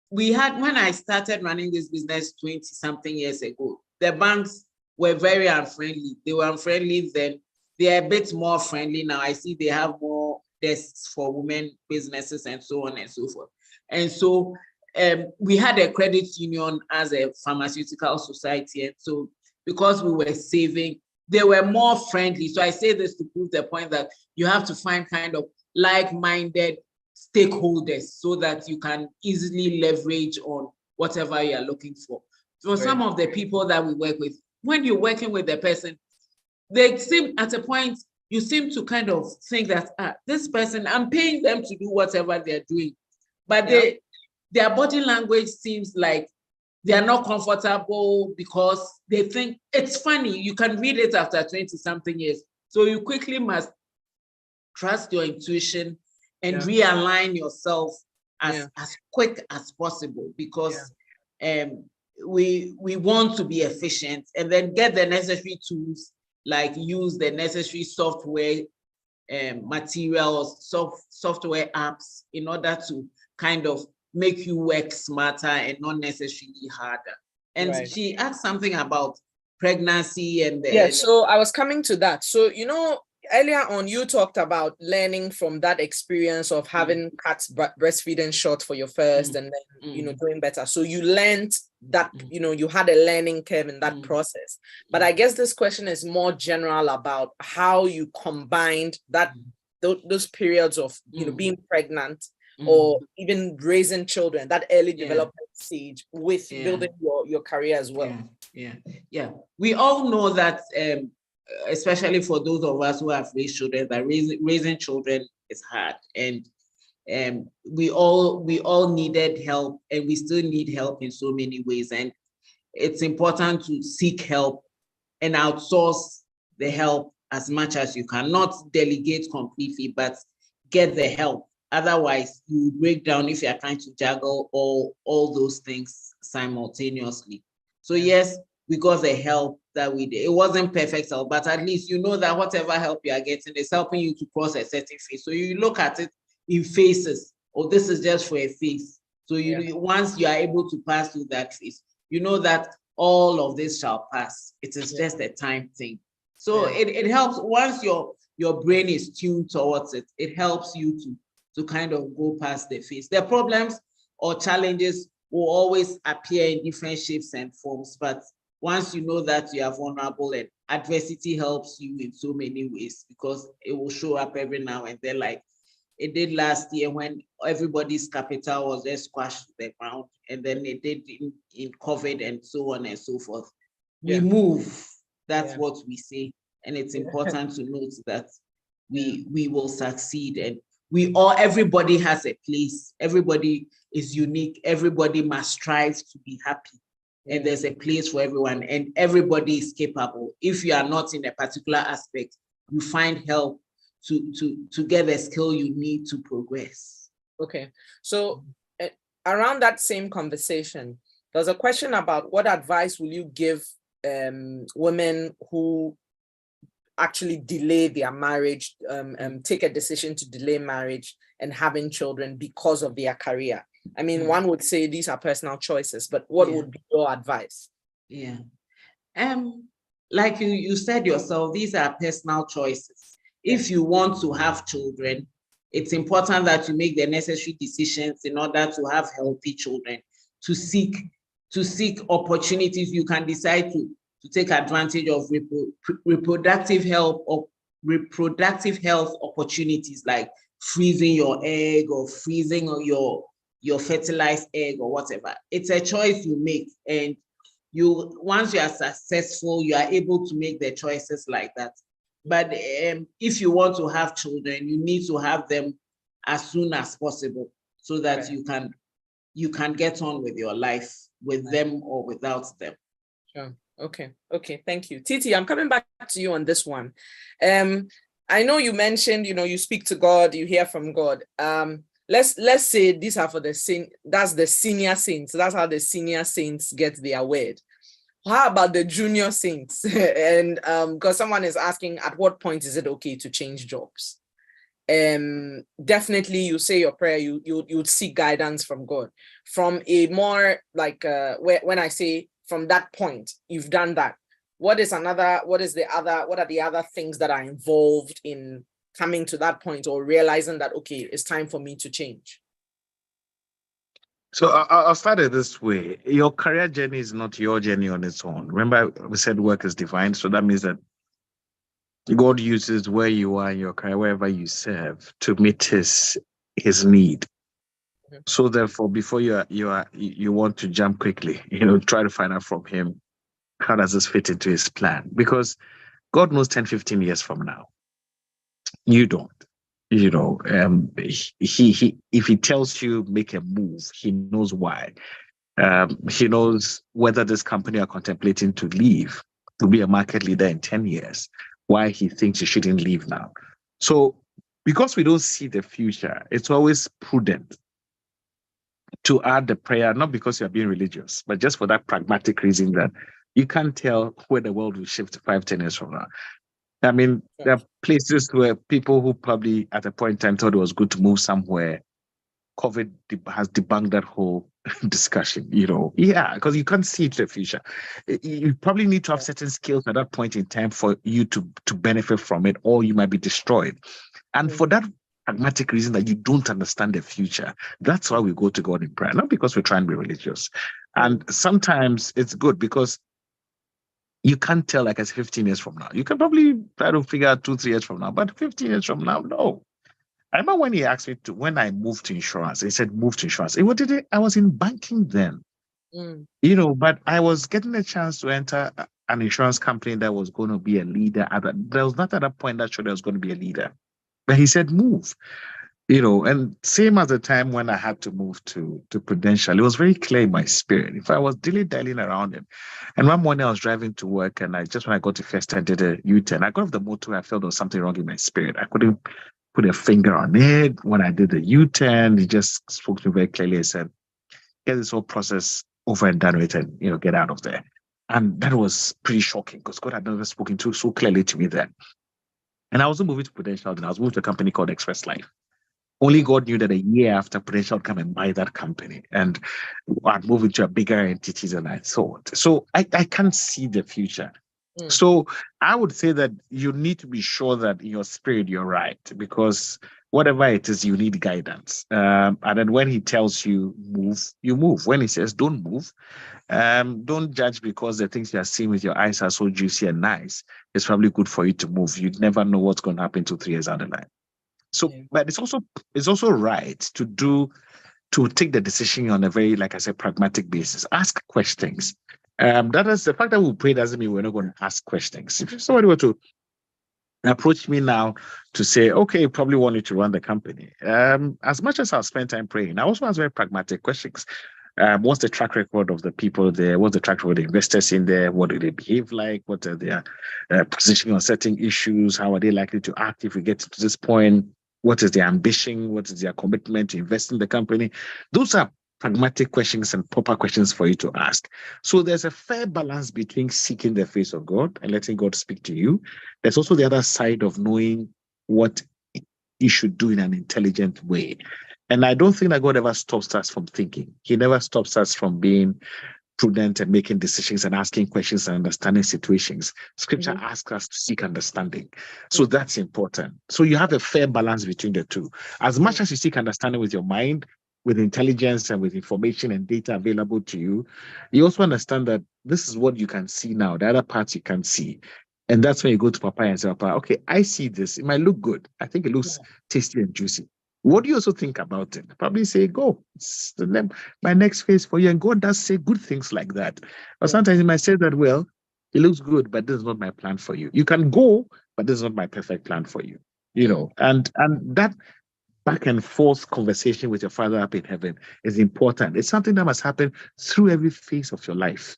when I started running this business 20-something years ago, the banks were very unfriendly. They were unfriendly then. They are a bit more friendly now. I see they have more desks for women businesses and so on and so forth. And so we had a credit union as a pharmaceutical society. And so because we were saving, they were more friendly. So I say this to prove the point that you have to find kind of like-minded stakeholders so that you can easily leverage on whatever you are looking for. For some of the people that we work with, when you're working with the person, they seem at a point, you seem to kind of think that this person, I'm paying them to do whatever they're doing. But their body language seems like they are not comfortable because they think it's funny. You can read it after 20-something years. So you quickly must trust your intuition and realign yourself as quick as possible, because we want to be efficient and then get the necessary tools, like use the necessary software materials, software apps in order to kind of make you work smarter and not necessarily harder. And she asked something about pregnancy and so I was coming to that. So earlier on, you talked about learning from that experience of having cut breastfeeding short for your first and then, doing better. So you learned that, you had a learning curve in that process. But I guess this question is more general about how you combined those periods of, being pregnant or even raising children, that early development stage with building your career as well. Yeah. We all know that, especially for those of us who have raised children, that raising children is hard, and we all needed help, and we still need help in so many ways. And it's important to seek help and outsource the help as much as you can, not delegate completely, but get the help. Otherwise, you break down if you're trying to juggle all those things simultaneously. So yes, we got the help that we did. It wasn't perfect help, but at least you know that whatever help you are getting is helping you to cross a certain phase. So you look at it in phases. Oh, this is just for a phase. So once you are able to pass through that phase, you know that all of this shall pass. It is just a time thing. So it helps once your brain is tuned towards it. It helps you to kind of go past the phase. The problems or challenges will always appear in different shapes and forms, but once you know that you are vulnerable, and adversity helps you in so many ways, because it will show up every now and then, like it did last year when everybody's capital was just squashed to the ground, and then it did in COVID and so on and so forth. We move. That's what we say. And it's important to note that we will succeed, and everybody has a place. Everybody is unique. Everybody must strive to be happy. And there's a place for everyone, and everybody is capable. If you are not in a particular aspect, you find help to get the skill you need to progress. Okay, so around that same conversation, there's a question about what advice will you give women who actually delay their marriage, take a decision to delay marriage and having children because of their career? I mean, one would say these are personal choices, but what would be your advice? Yeah. Like you said yourself, these are personal choices. If you want to have children, it's important that you make the necessary decisions in order to have healthy children, to seek opportunities. You can decide to take advantage of reproductive health opportunities, like freezing your egg or freezing your fertilized egg or whatever. It's a choice you make, and once you are successful, you are able to make the choices like that. But if you want to have children, you need to have them as soon as possible, so that you can get on with your life with them or without them. Sure. Okay, thank you. Tetteh, I'm coming back to you on this one. I know you mentioned, you speak to God, you hear from God. Let's say these are for that's the senior saints. That's how the senior saints get their word. How about the junior saints? And because someone is asking, at what point is it okay to change jobs? Definitely you say your prayer, you'd seek guidance from God. From a more like when I say from that point, you've done that. What are the other things that are involved in coming to that point, or realizing that, okay, it's time for me to change? So I'll start it this way. Your career journey is not your journey on its own. Remember, we said work is divine. So that means that God uses where you are in your career, wherever you serve, to meet his need. Mm-hmm. So therefore, before you want to jump quickly, try to find out from him, how does this fit into his plan? Because God knows 10, 15 years from now. You don't. He if he tells you make a move, he knows why. He knows whether this company are contemplating to leave, to be a market leader in 10 years, why he thinks you shouldn't leave now. So because we don't see the future, it's always prudent to add the prayer, not because you're being religious, but just for that pragmatic reason that you can't tell where the world will shift 5, 10 years from now. I mean, there are places where people who probably at a point in time thought it was good to move somewhere, COVID has debunked that whole discussion, because you can't see into the future. You probably need to have certain skills at that point in time for you to benefit from it, or you might be destroyed. And for that pragmatic reason that you don't understand the future, that's why we go to God in prayer, not because we're trying to be religious. And sometimes it's good because you can't tell, like, as 15 years from now. You can probably try to figure out 2-3 years from now, but 15 years from now, no. I remember when he asked me when I moved to insurance, he said, move to insurance. I was in banking then, but I was getting a chance to enter an insurance company that was going to be a leader. There was not at that point that showed I was going to be a leader. But he said, move. And same as the time when I had to move to Prudential, it was very clear in my spirit. If I was dilly-dallying around it. And one morning I was driving to work, and when I got to first, I did a U-turn. I got off the motor, I felt there was something wrong in my spirit. I couldn't put a finger on it. When I did the U-turn, he just spoke to me very clearly and said, get this whole process over and done with and, get out of there. And that was pretty shocking because God had never spoken to so clearly to me then. And I wasn't moving to Prudential, then I was moving to a company called Express Life. Only God knew that a year after Prudential would come and buy that company. And I'd move into a bigger entity than I thought. So I can't see the future. So I would say that you need to be sure that in your spirit you're right, because whatever it is, you need guidance. And then when he tells you move, you move. When he says don't move, don't judge because the things you are seeing with your eyes are so juicy and nice. It's probably good for you to move. You'd never know what's going to happen 2-3 years down the line. So, but it's also right to take the decision on a very, like I said, pragmatic basis. Ask questions. That is the fact that we pray doesn't mean we're not going to ask questions. If somebody were to approach me now to say, okay, probably want you to run the company. As much as I'll spend time praying, I also ask very pragmatic questions. What's the track record of the people there? What's the track record of the investors in there? What do they behave like? What are their positioning on certain issues? How are they likely to act if we get to this point? What is their ambition? What is their commitment to invest in the company? Those are pragmatic questions and proper questions for you to ask. So there's a fair balance between seeking the face of God and letting God speak to you. There's also the other side of knowing what you should do in an intelligent way. And I don't think that God ever stops us from thinking. He never stops us from being prudent and making decisions and asking questions and understanding situations. Scripture asks us to seek understanding. So that's important. So you have a fair balance between the two. As much as you seek understanding with your mind, with intelligence and with information and data available to you, you also understand that this is what you can see now. The other parts you can't see. And that's when you go to Papa and say, Papa, okay, I see this. It might look good. I think it looks tasty and juicy. What do you also think about it? Probably say, go. It's my next phase for you. And God does say good things like that. But sometimes He might say that, well, it looks good, but this is not my plan for you. You can go, but this is not my perfect plan for you. You know, and that back and forth conversation with your Father up in heaven is important. It's something that must happen through every phase of your life.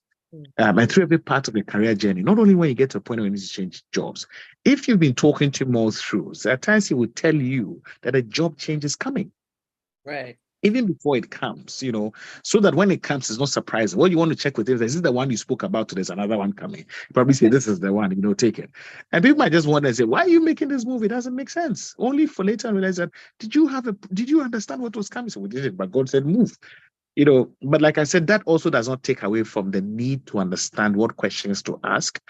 And through every part of your career journey, not only when you get to a point where you need to change jobs. If you've been talking to him all through, so at times he will tell you that a job change is coming. Right. Even before it comes, you know, so that when it comes, it's not surprising. What you want to check with him is this the one you spoke about? There's another one coming. You probably say, this is the one, you know, take it. And people might just wonder and say, why are you making this move? It doesn't make sense. Only for later to realize that, did you understand what was coming? So we did it, but God said, move. You know, but like I said, that also does not take away from the need to understand what questions to ask,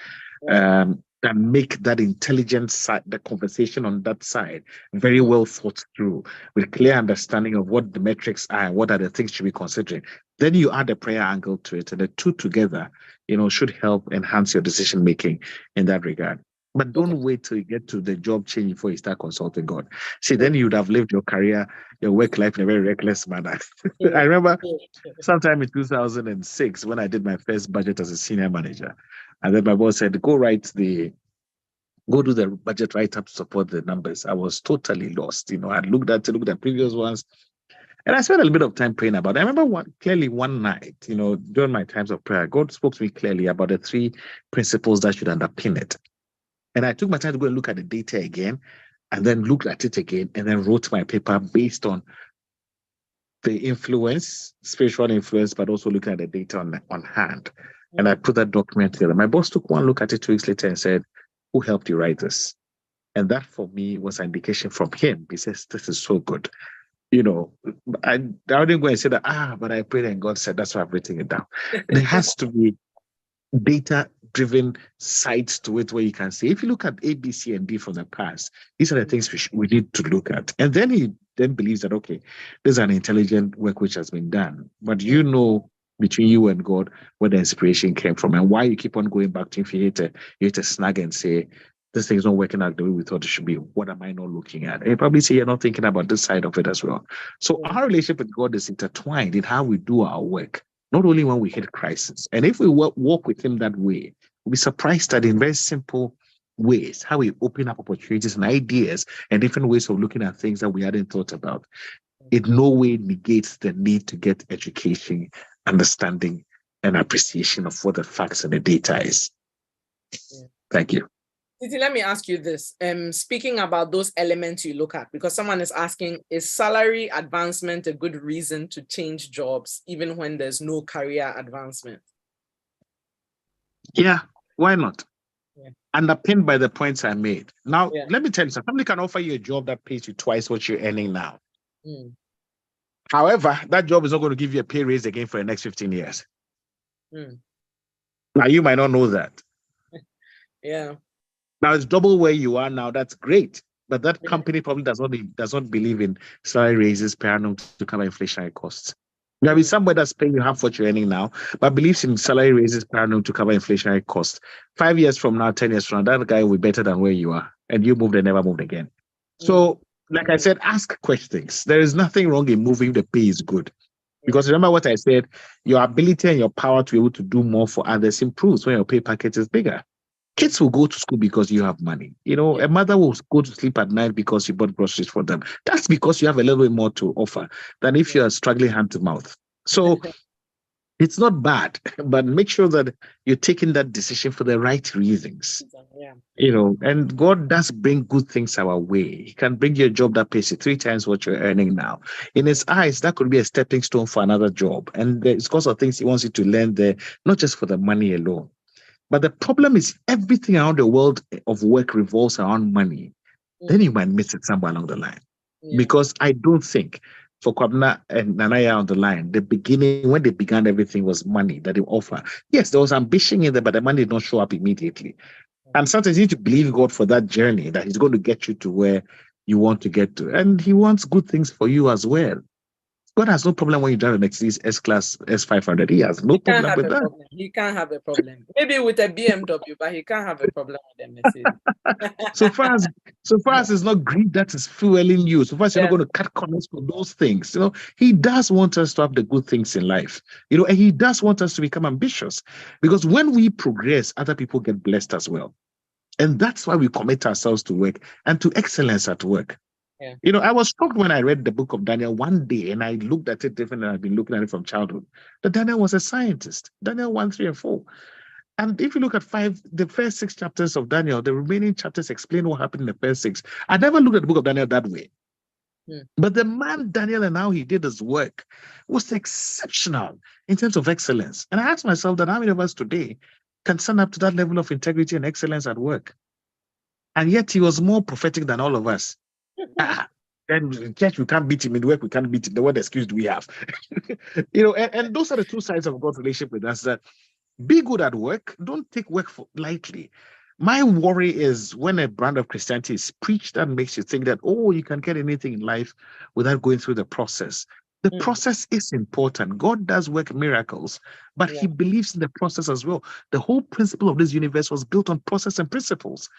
and make that intelligent side, the conversation on that side, very well thought through with clear understanding of what the metrics are and what are the things you should be considering. Then you add a prayer angle to it, and the two together, you know, should help enhance your decision making in that regard. But don't wait till you get to the job change before you start consulting God. See, then you'd have lived your career, your work life in a very reckless manner. I remember sometime in 2006 when I did my first budget as a senior manager. And then my boss said, go do the budget write-up to support the numbers. I was totally lost. You know, I looked at previous ones. And I spent a little bit of time praying about it. I remember one night, you know, during my times of prayer, God spoke to me clearly about the 3 principles that should underpin it. And I took my time to go and look at the data again, and then looked at it again, and then wrote my paper based on the influence, spiritual influence, but also looking at the data on hand. And I put that document together. My boss took one look at it 2 weeks later and said, who helped you write this? And that for me was an indication from him. He says, this is so good. You know, I didn't go and say that, but I prayed and God said, that's why I've written it down. There has to be data-driven sides to it where you can say, if you look at A, B, C, and D from the past, these are the things we need to look at. And then he then believes that, okay, there's an intelligent work which has been done. But you know, between you and God, where the inspiration came from and why you keep on going back to, if you hit a snag and say, this thing's not working out the way we thought it should be. What am I not looking at? And you probably say you're not thinking about this side of it as well. So our relationship with God is intertwined in how we do our work, not only when we hit crisis. And if we walk with him that way, we'll be surprised that in very simple ways, how we open up opportunities and ideas and different ways of looking at things that we hadn't thought about. It no way negates the need to get education, understanding, and appreciation of what the facts and the data is. Thank you. Tetteh, let me ask you this. Speaking about those elements you look at, because someone is asking, is salary advancement a good reason to change jobs, even when there's no career advancement? Yeah, why not? Yeah. Underpinned by the points I made. Now, Yeah. let me tell you something. Somebody can offer you a job that pays you twice what you're earning now. Mm. However, that job is not going to give you a pay raise again for the next 15 years. Mm. Now, you might not know that. Yeah. Now, it's double where you are now. That's great. But that Yeah. company probably does not believe in salary raises per annum to cover inflationary costs. There will be somebody that's paying you half what you're earning now, but believes in salary raises per annum to cover inflationary costs. 5 years from now, 10 years from now, that guy will be better than where you are. And you moved and never moved again. So, like I said, ask questions. There is nothing wrong in moving. The pay is good. Because remember what I said, your ability and your power to be able to do more for others improves when your pay package is bigger. Kids will go to school because you have money. You know, a mother will go to sleep at night because you bought groceries for them. That's because you have a little bit more to offer than if you're struggling hand to mouth. So it's not bad, but make sure that you're taking that decision for the right reasons. Yeah. You know, and God does bring good things our way. He can bring you a job that pays you 3 times what you're earning now. In His eyes, that could be a stepping stone for another job. And it's because of things He wants you to learn there, not just for the money alone. But the problem is everything around the world of work revolves around money. Then you might miss it somewhere along the line. Because I don't think for Kwabena and Nanaya on the line, the beginning, when they began, everything was money that they offer. Yes, there was ambition in there, but the money did not show up immediately. And sometimes you need to believe God for that journey, that He's going to get you to where you want to get to. And He wants good things for you as well. God has no problem when you drive a Mercedes S-Class S500. He has no He can't problem have with a that. problem. He can't have a problem. Maybe with a BMW, but he can't have a problem with a Mercedes. So far as it's not greed that is fueling you, so far as you're not Yeah. going to cut corners for those things, you know, He does want us to have the good things in life, you know, and He does want us to become ambitious, because when we progress, other people get blessed as well. And that's why we commit ourselves to work and to excellence at work. Yeah. You know, I was shocked when I read the book of Daniel one day, and I looked at it different than I've been looking at it from childhood. That Daniel was a scientist. Daniel 1, 3, and 4. And if you look at the first 6 chapters of Daniel, the remaining chapters explain what happened in the first 6. I never looked at the book of Daniel that way. But the man Daniel and how he did his work was exceptional in terms of excellence. And I asked myself that how many of us today can stand up to that level of integrity and excellence at work? And yet he was more prophetic than all of us. And in church, we can't beat him. In work, we can't beat him. The what excuse do we have? You know, and those are the two sides of God's relationship with us. That be good at work. Don't take work lightly. My worry is when a brand of Christianity is preached that makes you think that, oh, you can get anything in life without going through the process. The process is important. God does work miracles, but He believes in the process as well. The whole principle of this universe was built on process and principles.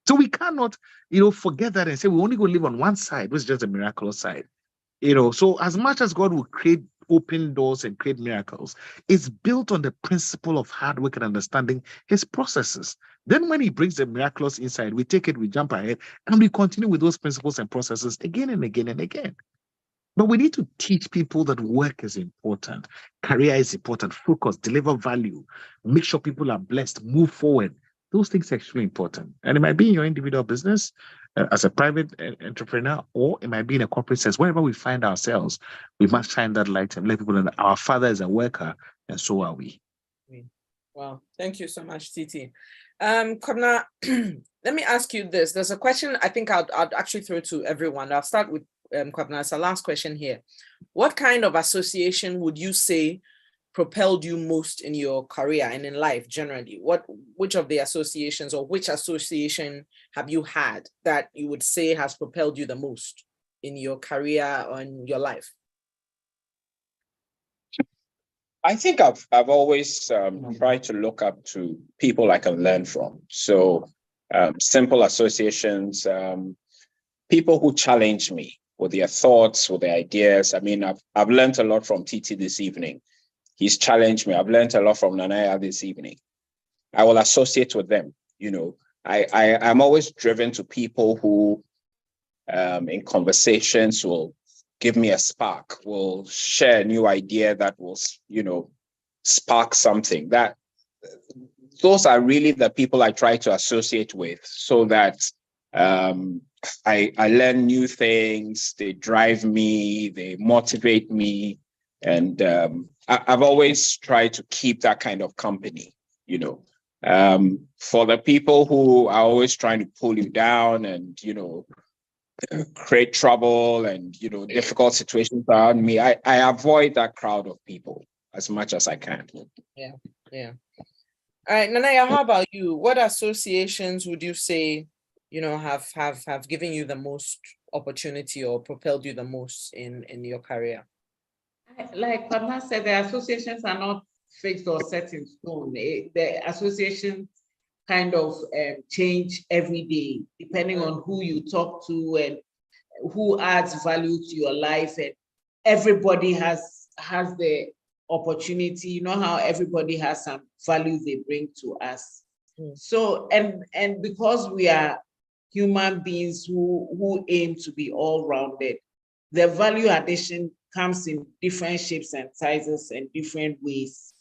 So we cannot, you know, forget that and say we only go live on one side, which is just a miraculous side. You know, so as much as God will create open doors and create miracles, it's built on the principle of hard work and understanding His processes. Then when He brings the miraculous inside, we take it, we jump ahead, and we continue with those principles and processes again and again and again. But we need to teach people that work is important, career is important, focus, deliver value, make sure people are blessed, move forward. Those things are extremely important. And it might be in your individual business as a private entrepreneur, or it might be in a corporate sense. Wherever we find ourselves, we must shine that light and let people know that our Father is a worker, and so are we. Wow. Thank you so much, Titi. Kwabena, let me ask you this. There's a question I think I'd actually throw to everyone. I'll start with Kwabena. It's the last question here. What kind of association would you say propelled you most in your career and in life generally? Which of the associations, or which association have you had that you would say has propelled you the most in your career or in your life? I think I've always tried to look up to people I can learn from. So simple associations, people who challenge me with their thoughts, with their ideas. I mean, I've learned a lot from Titi this evening. He's challenged me. I've learned a lot from Nanaya this evening. I will associate with them. You know, I'm always driven to people who, in conversations, will give me a spark, will share a new idea that will, you know, spark something. Those are really the people I try to associate with, so that I learn new things. They drive me, they motivate me, and I've always tried to keep that kind of company, you know. For the people who are always trying to pull you down and, create trouble and, difficult situations around me, I avoid that crowd of people as much as I can. Yeah. All right, Nanaya, how about you? What associations would you say, have given you the most opportunity or propelled you the most in your career? Like Kwabena said, the associations are not fixed or set in stone. The associations kind of change every day, depending on who you talk to and who adds value to your life. And everybody has the opportunity. You know how everybody has some value they bring to us. So, and because we are human beings who aim to be all-rounded, the value addition comes in different shapes and sizes and different ways.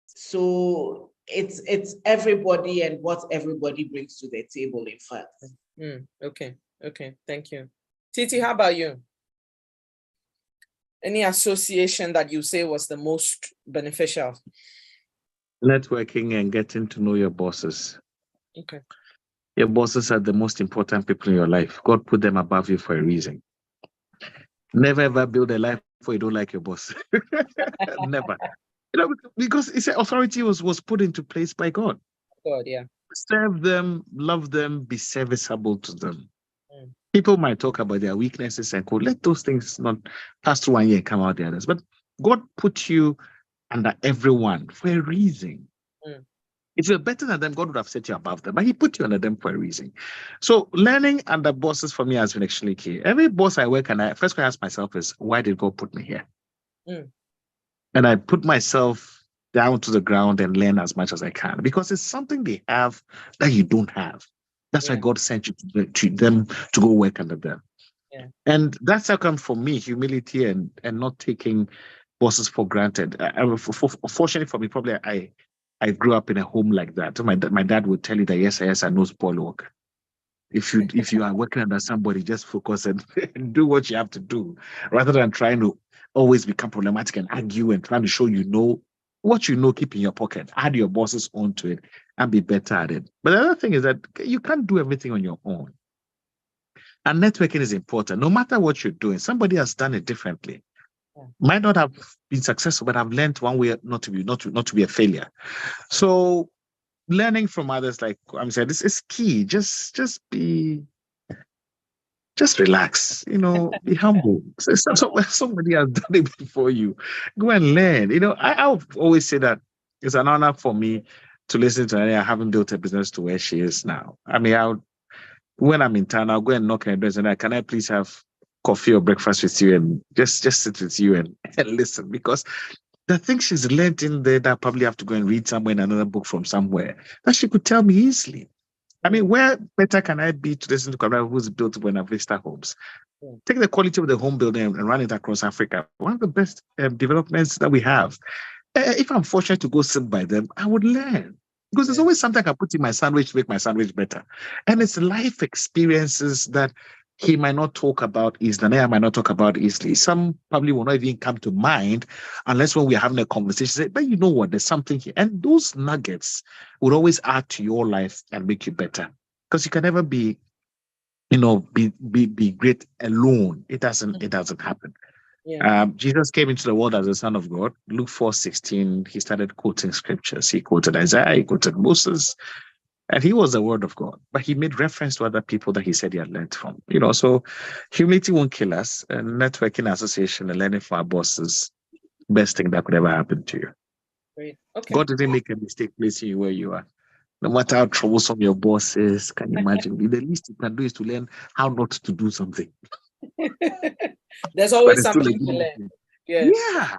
So it's everybody and what everybody brings to the table, in fact. Okay, thank you. Titi, how about you? Any association that you say was the most beneficial? Networking and getting to know your bosses. Okay. Your bosses are the most important people in your life. God put them above you for a reason. Never ever build a life where you don't like your boss. Never. Because it's authority was put into place by God. God, yeah. Serve them, love them, be serviceable to them. People might talk about their weaknesses and go, let those things not pass through one year and come out the others. But God put you under everyone for a reason. If you're better than them, God would have set you above them, but He put you under them for a reason. So learning under bosses for me has been actually key. Every boss I work, and first question I ask myself is, why did God put me here? And I put myself down to the ground and learn as much as I can, because it's something they have that you don't have. That's why God sent you to them to go work under them. And that's how come for me, humility and not taking bosses for granted. Fortunately for me, probably I grew up in a home like that. My dad would tell you that yes, I know spoil work. If you are working under somebody, just focus and do what you have to do, rather than trying to always become problematic and argue and trying to show what you know, keep in your pocket. Add your bosses onto it and be better at it. But the other thing is that you can't do everything on your own. And networking is important. No matter what you're doing, somebody has done it differently. Might not have been successful, but I've learned one way not to be a failure. So learning from others, like I'm saying, this is key. Just relax, be humble. Somebody has done it before you. Go and learn. I'll always say that it's an honor for me to listen to her. I haven't built a business to where she is now. I mean, when I'm in town, I'll go and knock on her door and can I please have coffee or breakfast with you and just sit with you and listen, because the things she's learned in there that I probably have to go and read somewhere in another book from somewhere that she could tell me easily. I mean, where better can I be to listen to Kwabena, who's built Buena Vista Homes? Take the quality of the home building and run it across Africa. One of the best developments that we have. If I'm fortunate to go sit by them, I would learn. Because there's always something I can put in my sandwich to make my sandwich better. And it's life experiences that he might not talk about easily, Nanaya might not talk about easily. Some probably will not even come to mind unless when we're having a conversation, say, but you know what, there's something here. And those nuggets would always add to your life and make you better. Because you can never be great alone. It doesn't happen. Jesus came into the world as the Son of God. Luke 4:16, he started quoting scriptures. He quoted Isaiah, he quoted Moses, and he was the word of God. But he made reference to other people that he said he had learned from. So humility won't kill us. And networking, association, and learning from our bosses, best thing that could ever happen to you. Great. Okay. God didn't make a mistake placing you where you are. No matter how troublesome your boss is, can you imagine? The least you can do is to learn how not to do something. There's always something to learn. Yes. Yeah.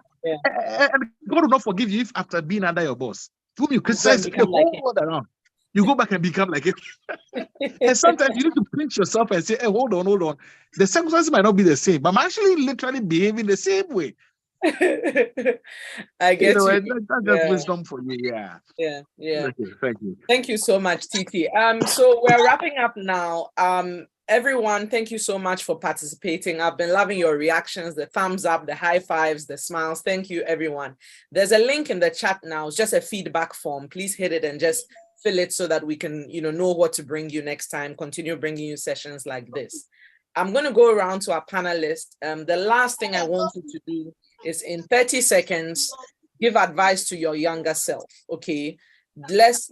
And God will not forgive you if after being under your boss, whom you criticize the whole world around, you go back and become like him. And sometimes you need to pinch yourself and say, hey, hold on. The circumstances might not be the same, but I'm actually literally behaving the same way. I get you. That's just wisdom for you. Yeah. Thank you. Thank you so much, Titi. So we're wrapping up now. everyone, thank you so much for participating. I've been loving your reactions, the thumbs up, the high fives, the smiles. Thank you, everyone. There's a link in the chat now. It's just a feedback form. Please hit it and just fill it so that we can, know what to bring you next time, continue bringing you sessions like this. I'm going to go around to our panelists. The last thing I want you to do is in 30 seconds, give advice to your younger self, okay? Let's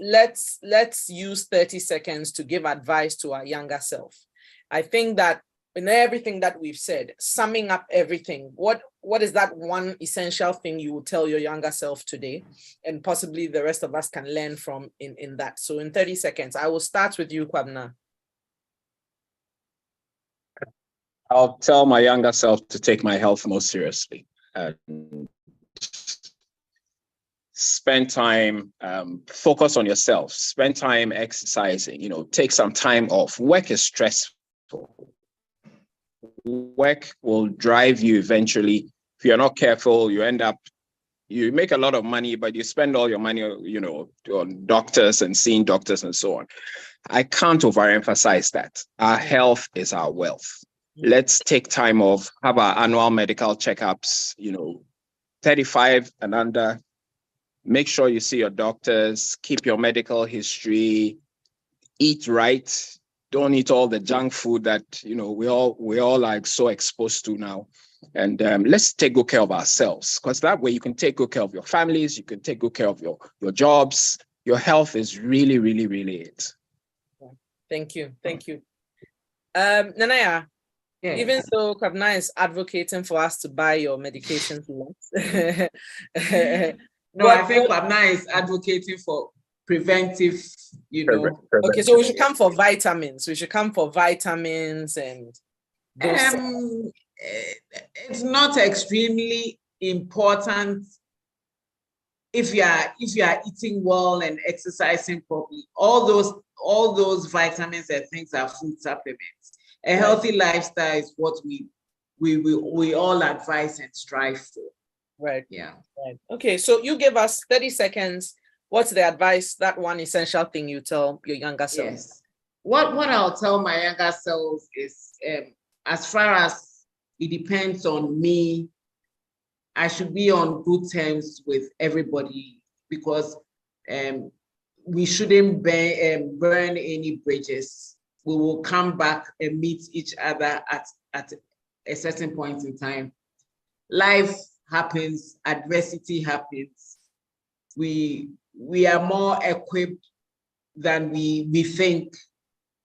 use 30 seconds to give advice to our younger self. I think that in everything that we've said, summing up everything, what is that one essential thing you would tell your younger self today? And possibly the rest of us can learn from in that. So in 30 seconds, I will start with you, Kwabena. I'll tell my younger self to take my health more seriously. Spend time, focus on yourself, spend time exercising, take some time off. Work is stressful. Work will drive you eventually. If you're not careful, you make a lot of money, but you spend all your money, on doctors and seeing doctors and so on. I can't overemphasize that. Our health is our wealth. Let's take time off, have our annual medical checkups, 35 and under. Make sure you see your doctors, keep your medical history, eat right. Don't eat all the junk food that, we all like so exposed to now. And let's take good care of ourselves, because that way you can take good care of your families, you can take good care of your jobs. Your health is really, really, really it. Thank you. Nanaya, yes. Even though Kwabena is advocating for us to buy your medications, no, I think Kwabena is advocating for preventive, Okay, so we should come for vitamins. And those it's not extremely important if you are eating well and exercising properly. All those vitamins and things are food supplements. A healthy lifestyle is what we all advise and strive for. Right. Yeah. Right. Okay, so you give us 30 seconds. What's the advice, that one essential thing you tell your younger self? Yes. What I'll tell my younger self is, as far as it depends on me, I should be on good terms with everybody, because we shouldn't burn any bridges. We will come back and meet each other at a certain point in time. Life happens, adversity happens. We are more equipped than we think,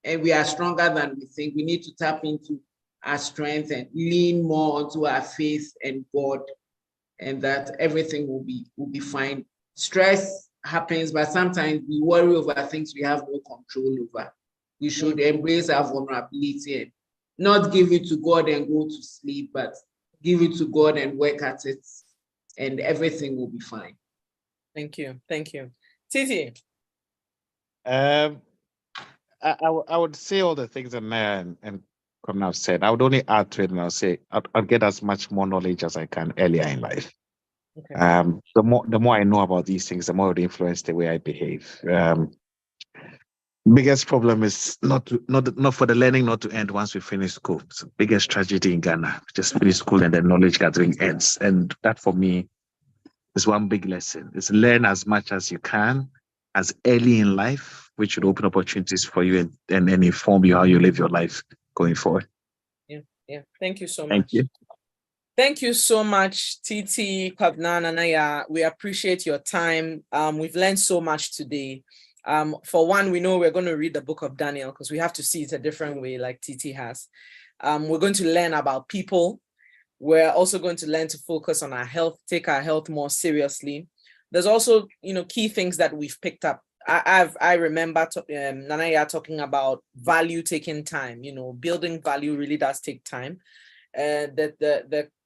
and we are stronger than we think. We need to tap into our strength and lean more onto our faith and God, and that everything will be fine. Stress happens, but sometimes we worry over things we have no control over. We should embrace our vulnerability and not give it to God and go to sleep, but give it to God and work at it, and everything will be fine. Thank you. Tetteh. I would say all the things that Maya and Kwabena have said. I would only add to it, and I'll say I'll get as much more knowledge as I can earlier in life. Okay. The more I know about these things, the more it influence the way I behave. Biggest problem is not for the learning not to end once we finish school. It's the biggest tragedy in Ghana. Just finish school and the knowledge gathering ends. And that for me is one big lesson. Is learn as much as you can as early in life, which would open opportunities for you and inform you how you live your life going forward. Yeah. Thank you so much. Thank you. Thank you so much, Tetteh, Kwabena, Nanaya. We appreciate your time. We've learned so much today. For one, we know we're going to read the book of Daniel because we have to see it a different way, like Tetteh has. We're going to learn about people. We're also going to learn to focus on our health, take our health more seriously. There's also, key things that we've picked up. I remember Nanaya talking about value taking time. Building value really does take time. That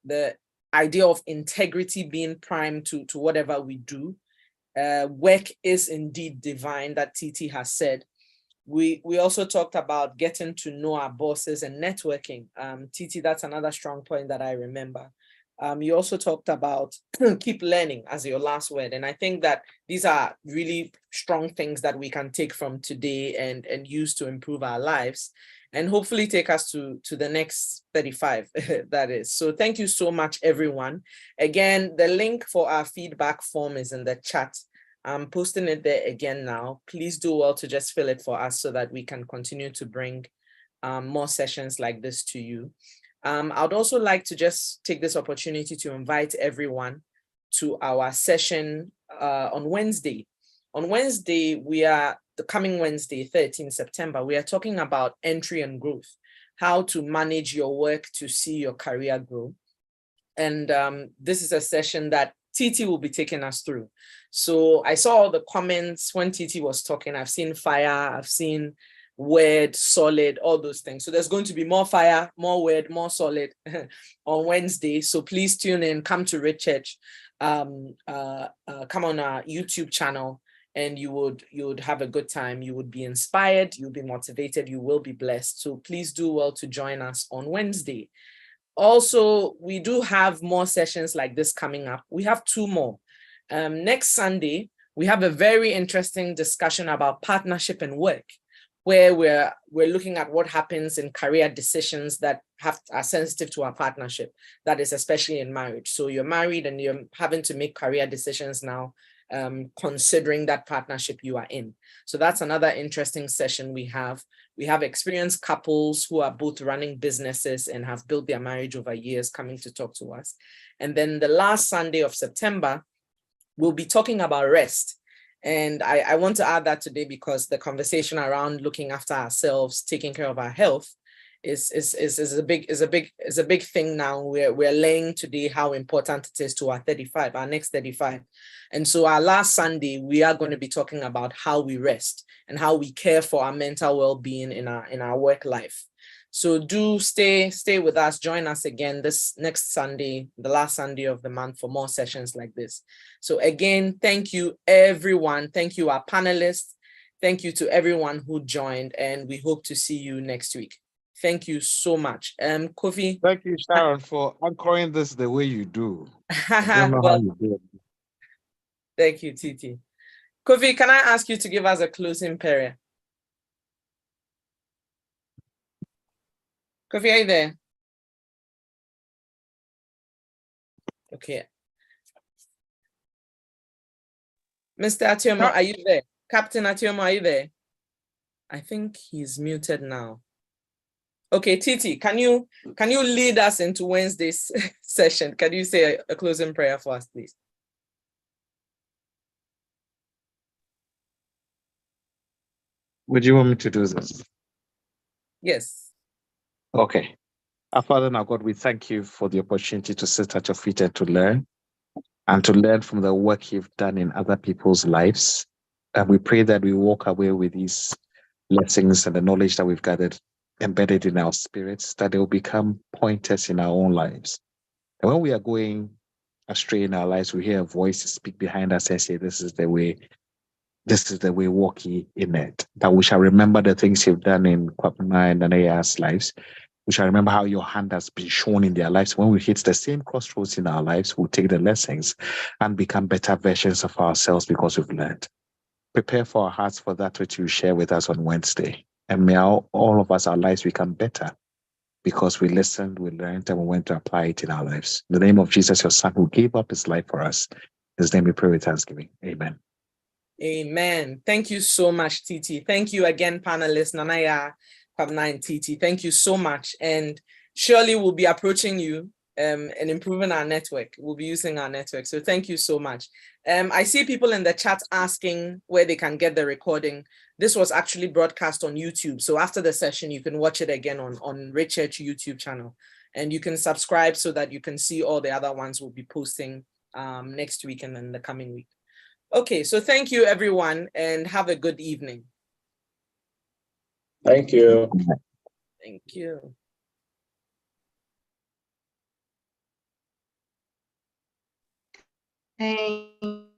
the idea of integrity being prime to whatever we do. Work is indeed divine, that Tetteh has said. We also talked about getting to know our bosses and networking. Tetteh, that's another strong point that I remember. You also talked about keep learning as your last word. And I think that these are really strong things that we can take from today and use to improve our lives. and hopefully take us to the next 35, that is. So thank you so much, everyone. Again, the link for our feedback form is in the chat. I'm posting it there again now. Please do well to just fill it for us so that we can continue to bring more sessions like this to you. I'd also like to just take this opportunity to invite everyone to our session on Wednesday. On Wednesday, the coming Wednesday, 13 September, we are talking about entry and growth, how to manage your work to see your career grow. And this is a session that Tetteh will be taking us through. So I saw all the comments when Tetteh was talking. I've seen fire, I've seen word, solid, all those things. So there's going to be more fire, more word, more solid on Wednesday. So please tune in, come to Red Church, come on our YouTube channel, and you would have a good time. You would be inspired, you'll be motivated, you will be blessed. So please do well to join us on Wednesday. Also, we do have more sessions like this coming up. We have 2 more. Next Sunday, we have a very interesting discussion about partnership and work, where we're looking at what happens in career decisions that are sensitive to our partnership, that is especially in marriage. So you're married and you're having to make career decisions now, considering that partnership you are in. So that's another interesting session we have. We have experienced couples who are both running businesses and have built their marriage over years coming to talk to us. And then the last Sunday of September, we'll be talking about rest. And I want to add that today because the conversation around looking after ourselves, taking care of our health is a big thing now. We're laying today how important it is to our next 35. And so our last Sunday, we are going to be talking about how we rest and how we care for our mental well-being in our work life. So do stay with us, join us again this next Sunday, the last Sunday of the month, for more sessions like this. So again, thank you everyone. Thank you our panelists. Thank you to everyone who joined, and we hope to see you next week. Thank you so much. Kofi. Thank you, Sharon, for anchoring this the way you do. I don't know Well, how you do it. Thank you, Tetteh. Kofi, can I ask you to give us a closing prayer? Kofi, are you there? Okay. Mr. Atiomo, are you there? Captain Atiomo, are you there? I think he's muted now. Okay, Tetteh, can you lead us into Wednesday's session? Can you say a closing prayer for us, please? Would you want me to do this? Yes. Okay. Our Father and our God, we thank you for the opportunity to sit at your feet and to learn from the work you've done in other people's lives. And we pray that we walk away with these lessons and the knowledge that we've gathered embedded in our spirits, that they will become pointers in our own lives. And when we are going astray in our lives, we hear a voice speak behind us and say, this is the way, walk ye in it. That we shall remember the things you've done in Kwabena and Nyarko's lives. We shall remember how your hand has been shown in their lives. When we hit the same crossroads in our lives, we'll take the lessons and become better versions of ourselves because we've learned. Prepare for our hearts for that which you share with us on Wednesday. And may all of us, our lives become better because we listened, we learned, and we went to apply it in our lives. In the name of Jesus, your Son, who gave up his life for us, in his name we pray with thanksgiving. Amen. Amen. Thank you so much, Tetteh. Thank you again, panelists, Yaa, Kwabena, and Tetteh. Thank you so much. And surely we'll be approaching you and improving our network. We'll be using our network. So thank you so much. I see people in the chat asking where they can get the recording. This was actually broadcast on YouTube. So after the session, you can watch it again on Red Church YouTube channel. And you can subscribe so that you can see all the other ones we'll be posting next week and then the coming week. Okay, so thank you, everyone, and have a good evening. Thank you. Thank you. Thank